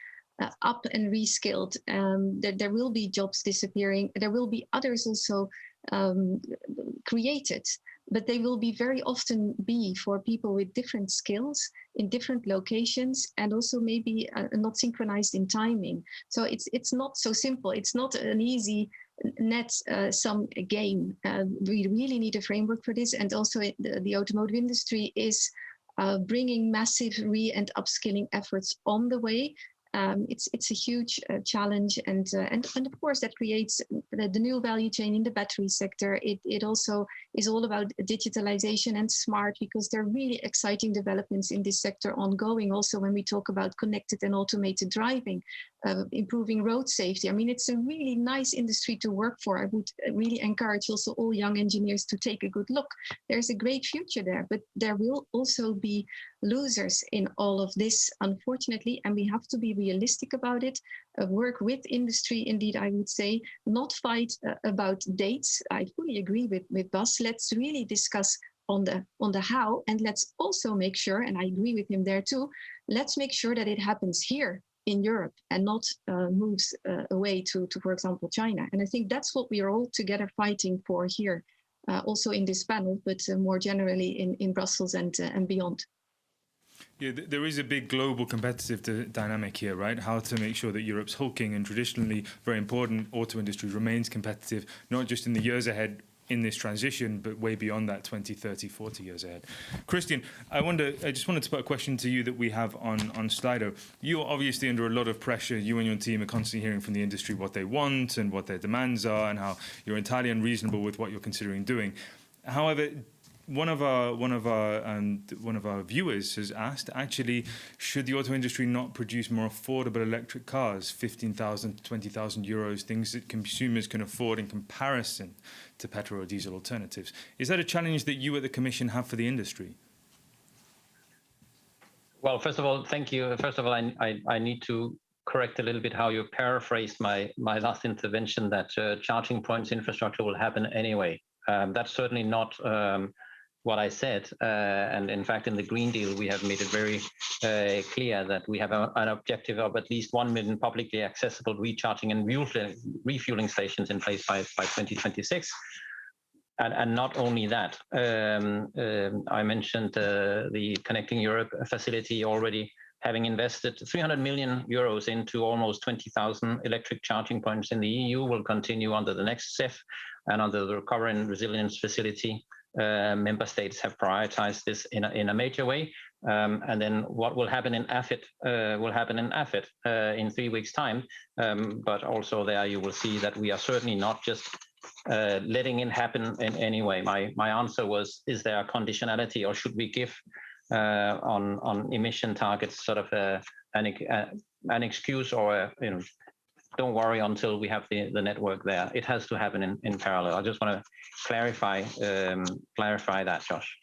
C: up and reskilled. There will be jobs disappearing. There will be others also created, but they will be very often be for people with different skills in different locations, and also maybe not synchronized in timing. So it's not so simple. It's not an easy net sum game. We really need a framework for this, and also the automotive industry is bringing massive and upskilling efforts on the way. It's a huge challenge, and of course that creates the new value chain in the battery sector. It also is all about digitalization and smart, because there are really exciting developments in this sector ongoing. Also, when we talk about connected and automated driving, improving road safety. I mean, it's a really nice industry to work for. I would really encourage also all young engineers to take a good look. There's a great future there, but there will also be losers in all of this, unfortunately, and we have to be realistic about it. Work with industry, indeed, I would say, not fight about dates. I fully agree with Bas. Let's really discuss on the how, and let's also make sure, and I agree with him there too, let's make sure that it happens here in Europe and not moves away to, for example, China. And I think that's what we are all together fighting for here, also in this panel, but more generally in Brussels and beyond.
A: Yeah, there is a big global competitive dynamic here, right? How to make sure that Europe's hulking and traditionally very important auto industry remains competitive, not just in the years ahead in this transition, but way beyond that, 20, 30, 40 years ahead. Christian, I just wanted to put a question to you that we have on Slido. You're obviously under a lot of pressure. You and your team are constantly hearing from the industry what they want and what their demands are, and how you're entirely unreasonable with what you're considering doing. However, one of our viewers has asked, actually, should the auto industry not produce more affordable electric cars, 15,000 to 20,000 euros, things that consumers can afford in comparison to petrol or diesel alternatives? Is that a challenge that you at the Commission have for the industry?
F: Well, first of all, thank you. First of all, I need to correct a little bit how you paraphrased my last intervention, that charging points infrastructure will happen anyway. That's certainly not what I said. And in fact, in the Green Deal, we have made it very clear that we have an objective of at least 1 million publicly accessible recharging and refueling stations in place by 2026. And not only that, I mentioned the Connecting Europe facility already having invested 300 million euros into almost 20,000 electric charging points in the EU, will continue under the next CEF and under the Recovery and Resilience Facility. Member states have prioritized this in a major way. And then what will happen in AFIT will happen in AFIT in 3 weeks' time. But also there you will see that we are certainly not just letting it happen in any way. My answer was, is there a conditionality, or should we give on emission targets sort of an excuse, or don't worry until we have the network there? It has to happen in parallel. I just want to clarify that, Josh.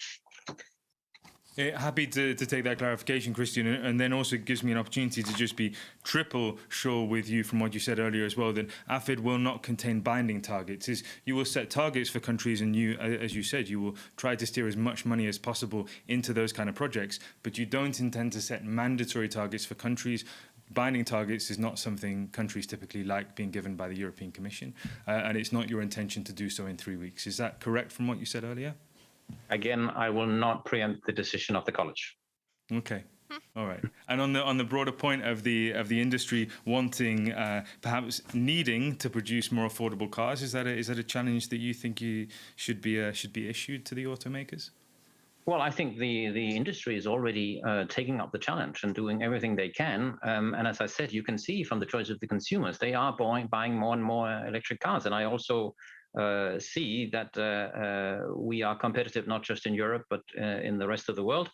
A: Happy to take that clarification, Christian, and then also gives me an opportunity to just be triple sure with you from what you said earlier as well, that AFID will not contain binding targets. You will set targets for countries, and you, as you said, you will try to steer as much money as possible into those kind of projects, but you don't intend to set mandatory targets for countries. Binding targets is not something countries typically like being given by the European Commission, and it's not your intention to do so in 3 weeks. Is that correct from what you said earlier?
F: Again, I will not preempt the decision of the college.
A: Okay. All right. And on the broader point of the industry wanting, perhaps needing to produce more affordable cars, is that a challenge that you think should be issued to the automakers?
F: Well, I think the industry is already taking up the challenge and doing everything they can. And as I said, you can see from the choice of the consumers, they are buying more and more electric cars. And I also see that we are competitive not just in Europe, but in the rest of the world.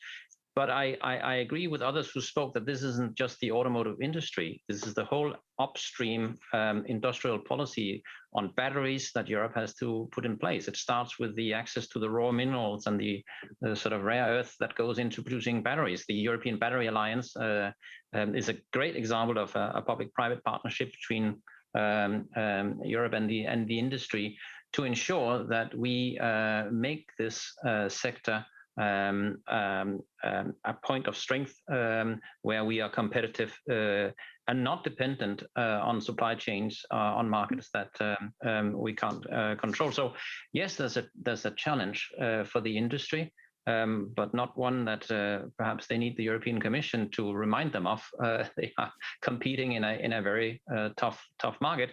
F: But I agree with others who spoke that this isn't just the automotive industry. This is the whole upstream industrial policy on batteries that Europe has to put in place. It starts with the access to the raw minerals and the sort of rare earth that goes into producing batteries. The European Battery Alliance is a great example of a public-private partnership between Europe and the industry to ensure that we make this sector a point of strength where we are competitive and not dependent on supply chains on markets that we can't control. So yes, there's a challenge for the industry, but not one that perhaps they need the European Commission to remind them of. They are competing in a very tough market.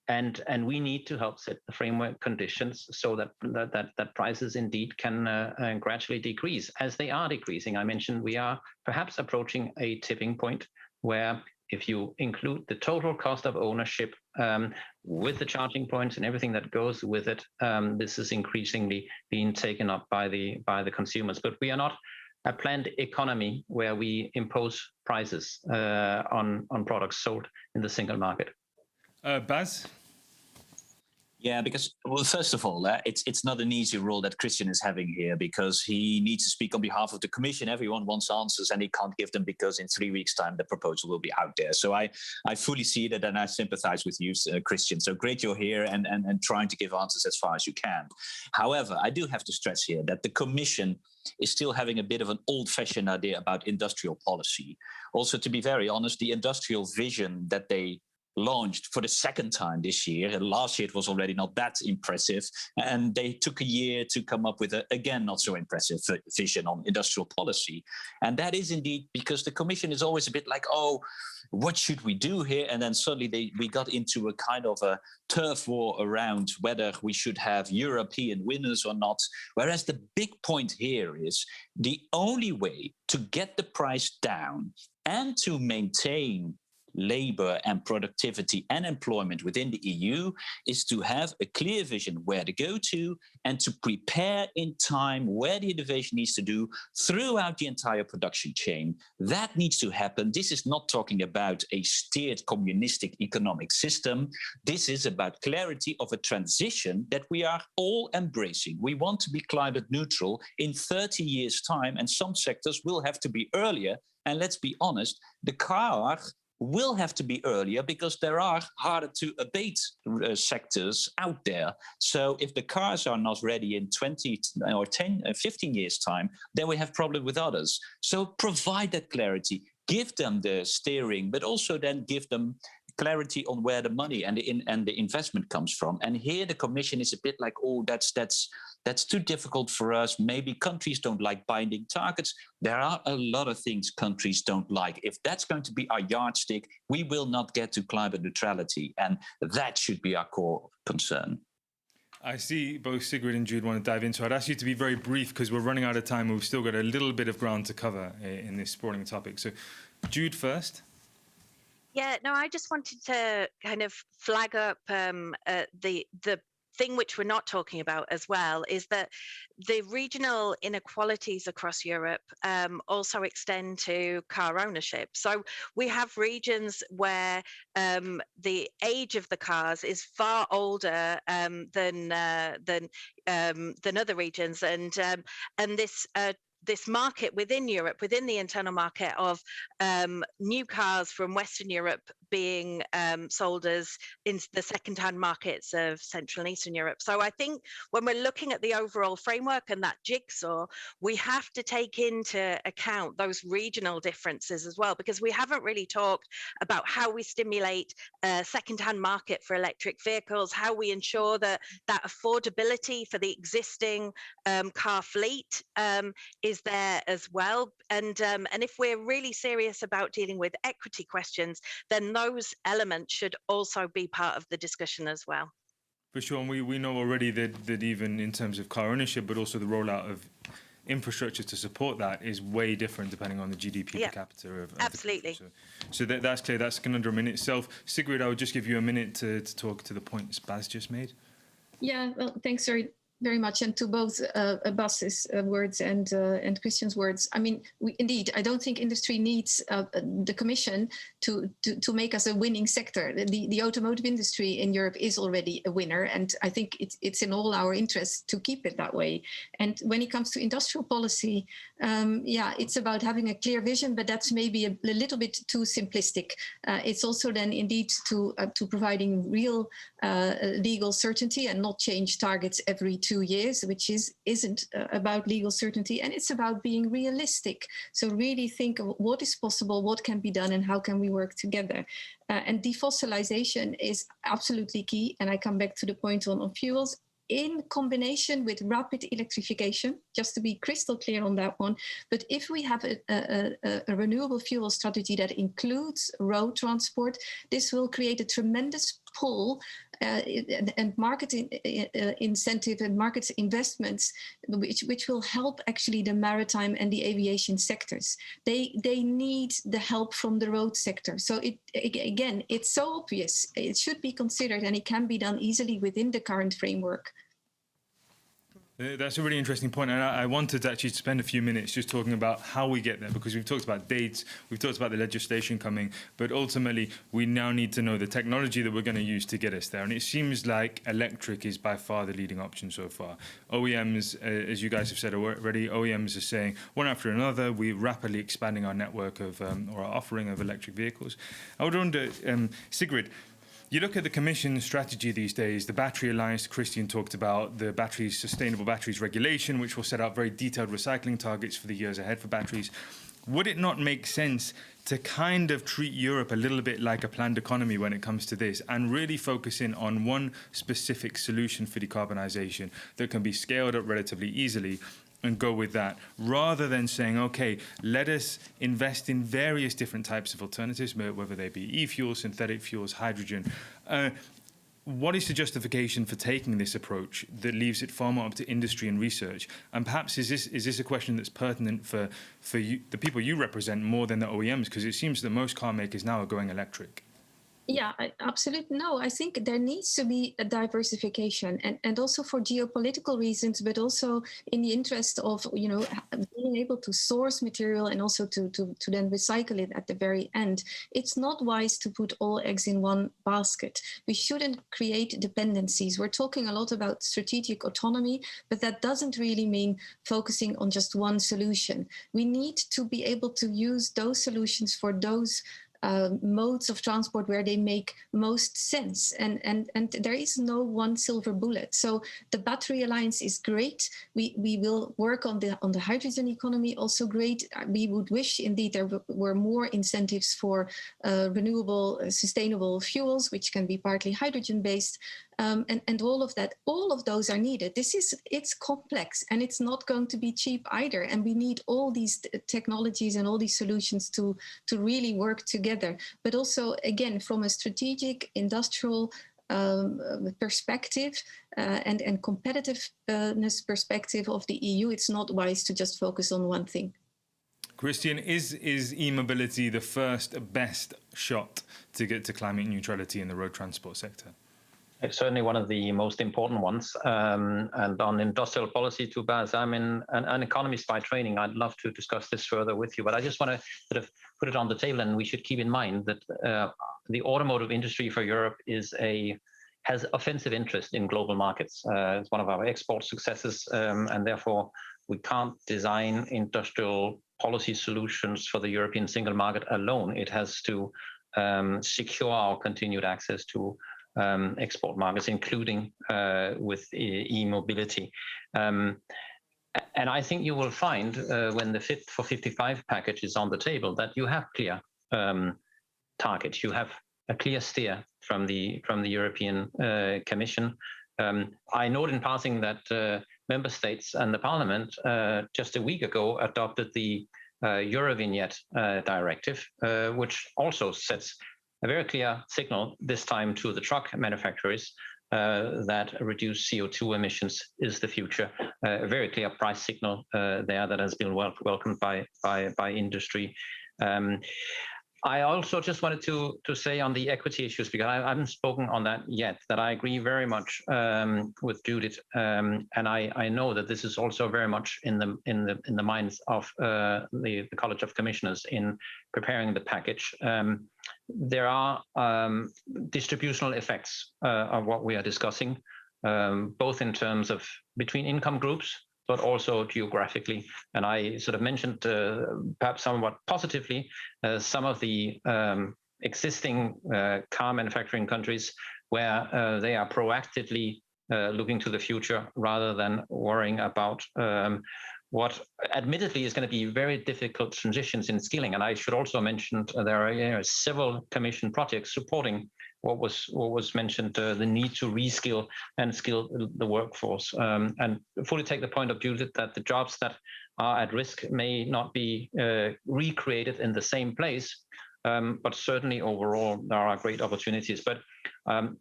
F: And we need to help set the framework conditions so that prices indeed can gradually decrease, as they are decreasing. I mentioned we are perhaps approaching a tipping point where, if you include the total cost of ownership with the charging points and everything that goes with it, this is increasingly being taken up by the consumers. But we are not a planned economy where we impose prices on products sold in the single market.
A: Baz?
E: Yeah, because, well, first of all, it's not an easy role that Christian is having here, because he needs to speak on behalf of the Commission. Everyone wants answers and he can't give them because in 3 weeks' time the proposal will be out there. So I fully see that, and I sympathize with you, Christian. So great you're here and trying to give answers as far as you can. However, I do have to stress here that the Commission is still having a bit of an old-fashioned idea about industrial policy. Also, to be very honest, the industrial vision that they launched for the second time this year, and last year it was already not that impressive, and they took a year to come up with a, again, not so impressive vision on industrial policy. And that is indeed because the Commission is always a bit like, oh, what should we do here? And then suddenly we got into a kind of a turf war around whether we should have European winners or not. Whereas the big point here is the only way to get the price down and to maintain labor and productivity and employment within the EU is to have a clear vision where to go to and to prepare in time where the innovation needs to do throughout the entire production chain. That needs to happen. This is not talking about a steered communistic economic system. This is about clarity of a transition that we are all embracing. We want to be climate neutral in 30 years' time, and some sectors will have to be earlier. And let's be honest, the car will have to be earlier because there are harder to abate sectors out there. So if the cars are not ready in 20 or 10, 15 years time, then we have problem with others. So provide that clarity, give them the steering, but also then give them clarity on where the money and the investment comes from. And here the Commission is a bit like, oh, that's too difficult for us. Maybe countries don't like binding targets. There are a lot of things countries don't like. If that's going to be our yardstick, we will not get to climate neutrality. And that should be our core concern.
A: I see both Sigrid and Jude want to dive into it. I'd ask you to be very brief because we're running out of time. We've still got a little bit of ground to cover in this sprawling topic. So Jude first.
D: Yeah, no, I just wanted to kind of flag up the thing which we're not talking about as well is that the regional inequalities across Europe also extend to car ownership. So we have regions where the age of the cars is far older than other regions, and this market within Europe, within the internal market of new cars from Western Europe being sold as in the second-hand markets of Central and Eastern Europe. So I think when we're looking at the overall framework and that jigsaw, we have to take into account those regional differences as well, because we haven't really talked about how we stimulate a second-hand market for electric vehicles, how we ensure that affordability for the existing car fleet is there as well. And if we're really serious about dealing with equity questions, then those elements should also be part of the discussion as well.
A: For sure, and we know already that even in terms of car ownership, but also the rollout of infrastructure to support that is way different depending on the GDP per capita of
D: absolutely.
A: The country. So that's clear. That's conundrum in itself. Sigrid, I would just give you a minute to talk to the points Baz just made.
C: Yeah, well, thanks very much, and to both Baz's words and Christian's words. I mean, I don't think industry needs the Commission to make us a winning sector. The automotive industry in Europe is already a winner, and I think it's in all our interests to keep it that way. And when it comes to industrial policy, it's about having a clear vision, but that's maybe a little bit too simplistic. It's also then indeed to providing real legal certainty and not change targets every 2 years, which isn't about legal certainty, and it's about being realistic. So really think of what is possible, what can be done, and how can we work together. And defossilization is absolutely key. And I come back to the point on fuels, in combination with rapid electrification, just to be crystal clear on that one. But if we have a renewable fuel strategy that includes road transport, this will create a tremendous pull and market incentive and market investments, which will help actually the maritime and the aviation sectors. They need the help from the road sector. So again, it's so obvious. It should be considered, and it can be done easily within the current framework.
A: That's a really interesting point, and I wanted to actually spend a few minutes just talking about how we get there, because we've talked about dates, we've talked about the legislation coming, but ultimately we now need to know the technology that we're going to use to get us there. And it seems like electric is by far the leading option so far. OEMs, as you guys have said already, OEMs are saying one after another, we're rapidly expanding our network of, or our offering of electric vehicles. I would wonder, Sigrid, you look at the Commission strategy these days, the Battery Alliance Christian talked about, the Sustainable Batteries Regulation, which will set out very detailed recycling targets for the years ahead for batteries. Would it not make sense to kind of treat Europe a little bit like a planned economy when it comes to this, and really focus in on one specific solution for decarbonisation that can be scaled up relatively easily, and go with that, rather than saying, okay, let us invest in various different types of alternatives, whether they be e-fuels, synthetic fuels, hydrogen. What is the justification for taking this approach that leaves it far more up to industry and research? And perhaps is this a question that's pertinent for you, the people you represent, more than the OEMs? Because it seems that most car makers now are going electric.
C: Yeah, absolutely. No, I think there needs to be a diversification, and also for geopolitical reasons, but also in the interest of, being able to source material and also to then recycle it at the very end. It's not wise to put all eggs in one basket. We shouldn't create dependencies. We're talking a lot about strategic autonomy, but that doesn't really mean focusing on just one solution. We need to be able to use those solutions for those modes of transport where they make most sense, and there is no one silver bullet. So the Battery Alliance is great. We will work on the hydrogen economy, also great. We would wish indeed there were more incentives for renewable, sustainable fuels, which can be partly hydrogen based. And all of that, all of those are needed. It's complex, and it's not going to be cheap either. And we need all these technologies and all these solutions to really work together. But also, again, from a strategic, industrial perspective and competitiveness perspective of the EU, it's not wise to just focus on one thing.
A: Christian, is e-mobility the first best shot to get to climate neutrality in the road transport sector?
F: It's certainly one of the most important ones. And on industrial policy, too, Baz, I'm an economist by training. I'd love to discuss this further with you, but I just want to sort of put it on the table, and we should keep in mind that the automotive industry for Europe has offensive interest in global markets. It's one of our export successes, and therefore we can't design industrial policy solutions for the European single market alone. It has to secure our continued access to export markets, including with e-mobility. And I think you will find when the Fit for 55 package is on the table that you have clear targets. You have a clear steer from the European Commission. I note in passing that member states and the Parliament just a week ago adopted the Eurovignette directive, which also sets a very clear signal, this time to the truck manufacturers, that reduced CO2 emissions is the future. A very clear price signal there that has been welcomed by industry. I also just wanted to say on the equity issues, because I haven't spoken on that yet, that I agree very much with Judith, and I know that this is also very much in the minds of the College of Commissioners in preparing the package. There are distributional effects of what we are discussing, both in terms of between income groups, but also geographically. And I sort of mentioned, perhaps somewhat positively, some of the existing car manufacturing countries where they are proactively looking to the future rather than worrying about what admittedly is going to be very difficult transitions in skilling. And I should also mention there are several Commission projects supporting what was mentioned, the need to reskill and skill the workforce, and fully take the point of Judith that the jobs that are at risk may not be recreated in the same place, but certainly overall there are great opportunities. But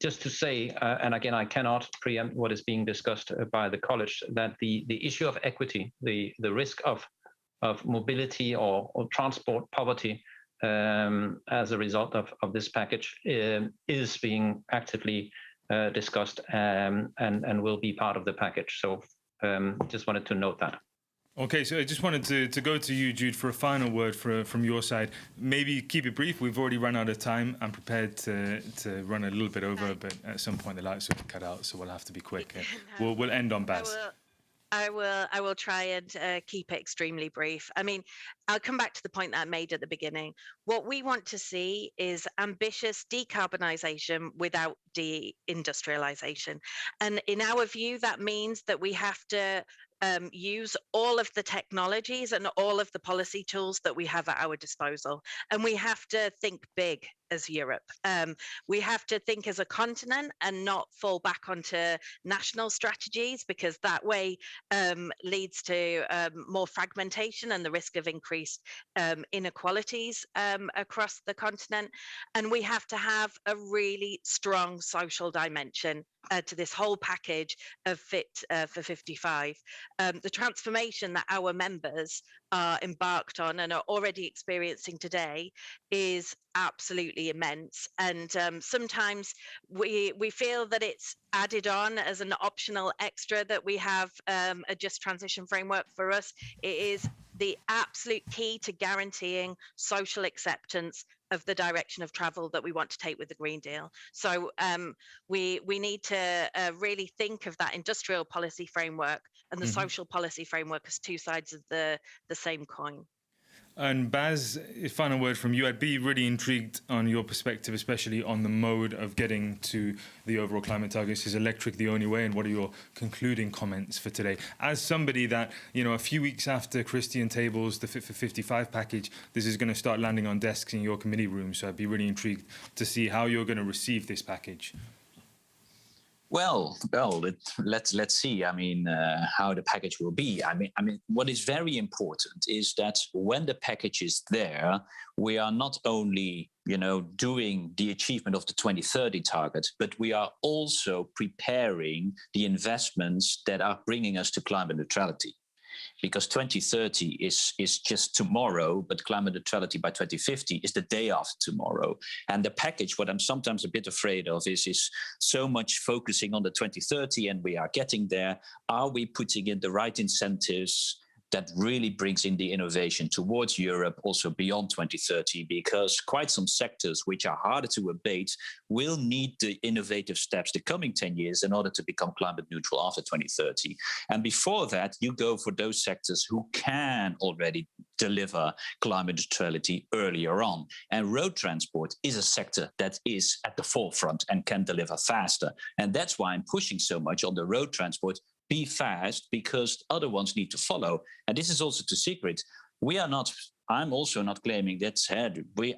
F: Just to say, and again, I cannot preempt what is being discussed by the college, that the issue of equity, the risk of mobility or transport poverty as a result of this package is being actively discussed and will be part of the package. So just wanted to note that.
A: Okay, so I just wanted to go to you, Jude, for a final word from your side. Maybe keep it brief. We've already run out of time. I'm prepared to run a little bit over, but at some point the lights will cut out, so we'll have to be quick. We'll end on Baz.
D: I will try and keep it extremely brief. I mean, I'll come back to the point that I made at the beginning. What we want to see is ambitious decarbonisation without deindustrialisation. And in our view, that means that we have to use all of the technologies and all of the policy tools that we have at our disposal. And we have to think big as Europe. We have to think as a continent and not fall back onto national strategies, because that way leads to more fragmentation and the risk of increased inequalities across the continent. And we have to have a really strong social dimension to this whole package of Fit for 55. The transformation that our members are embarked on and are already experiencing today is absolutely immense. And sometimes we feel that it's added on as an optional extra that we have a just transition framework. For us, it is the absolute key to guaranteeing social acceptance of the direction of travel that we want to take with the Green Deal. So we need to really think of that industrial policy framework and the social policy framework as two sides of the same coin.
A: And Baz, a final word from you. I'd be really intrigued on your perspective, especially on the mode of getting to the overall climate targets. Is electric the only way? And what are your concluding comments for today? As somebody that, a few weeks after Christian tables the Fit for 55 package, this is going to start landing on desks in your committee room. So I'd be really intrigued to see how you're going to receive this package.
E: Well, let's see. I mean, how the package will be. I mean, what is very important is that when the package is there, we are not only, doing the achievement of the 2030 target, but we are also preparing the investments that are bringing us to climate neutrality. Because 2030 is just tomorrow, but climate neutrality by 2050 is the day after tomorrow. And the package, what I'm sometimes a bit afraid of is so much focusing on the 2030 and we are getting there. Are we putting in the right incentives that really brings in the innovation towards Europe also beyond 2030? Because quite some sectors which are harder to abate will need the innovative steps the coming 10 years in order to become climate neutral after 2030. And before that, you go for those sectors who can already deliver climate neutrality earlier on. And road transport is a sector that is at the forefront and can deliver faster. And that's why I'm pushing so much on the road transport. Be fast, because other ones need to follow. And this is also the secret. I'm also not claiming that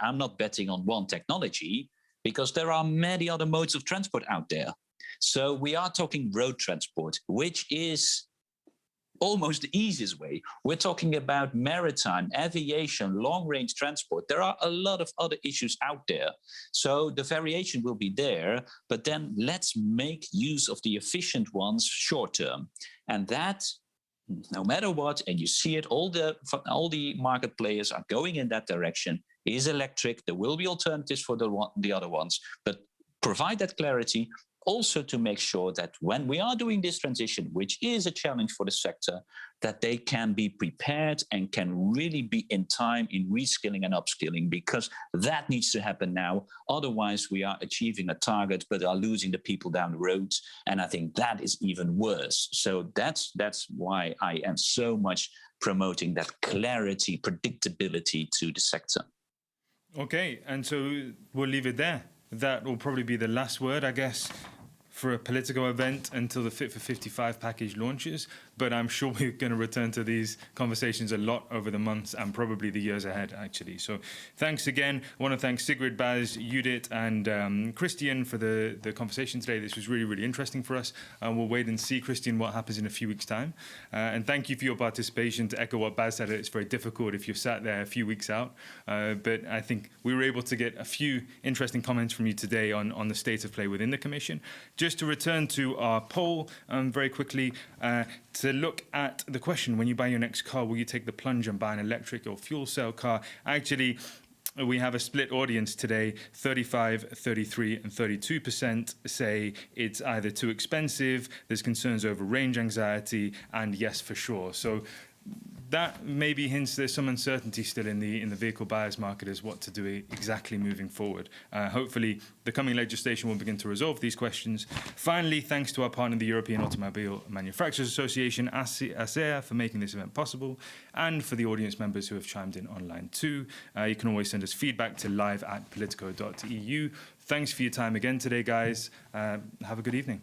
E: I'm not betting on one technology, because there are many other modes of transport out there. So we are talking road transport, which is almost the easiest way. We're talking about maritime, aviation, long-range transport. There are a lot of other issues out there. So the variation will be there, but then let's make use of the efficient ones short-term. And that, no matter what, and you see it, all the market players are going in that direction, is electric. There will be alternatives for the other ones, but provide that clarity. Also to make sure that when we are doing this transition, which is a challenge for the sector, that they can be prepared and can really be in time in reskilling and upskilling, because that needs to happen now. Otherwise, we are achieving a target but are losing the people down the road. And I think that is even worse. So that's why I am so much promoting that clarity, predictability to the sector. Okay, and so we'll leave it there. That will probably be the last word, I guess,
A: for a Politico event until the Fit for 55 package launches, but I'm sure we're going to return to these conversations a lot over the months and probably the years ahead, actually. So thanks again. I want to thank Sigrid, Baz, Judith, and Christian for the conversation today. This was really, really interesting for us. We'll wait and see, Christian, what happens in a few weeks' time. And thank you for your participation. To echo what Baz said, it's very difficult if you've sat there a few weeks out. But I think we were able to get a few interesting comments from you today on the state of play within the Commission. Just to return to our poll very quickly, to look at the question, when you buy your next car, will you take the plunge and buy an electric or fuel cell car? Actually, we have a split audience today. 35, 33, and 32% say it's either too expensive, there's concerns over range anxiety, and yes, for sure. So that maybe hints there's some uncertainty still in the vehicle buyers market as what to do exactly moving forward. Hopefully, the coming legislation will begin to resolve these questions. Finally, thanks to our partner, the European Automobile Manufacturers Association, ACEA, for making this event possible, and for the audience members who have chimed in online too. You can always send us feedback to live@politico.eu. Thanks for your time again today, guys. Have a good evening.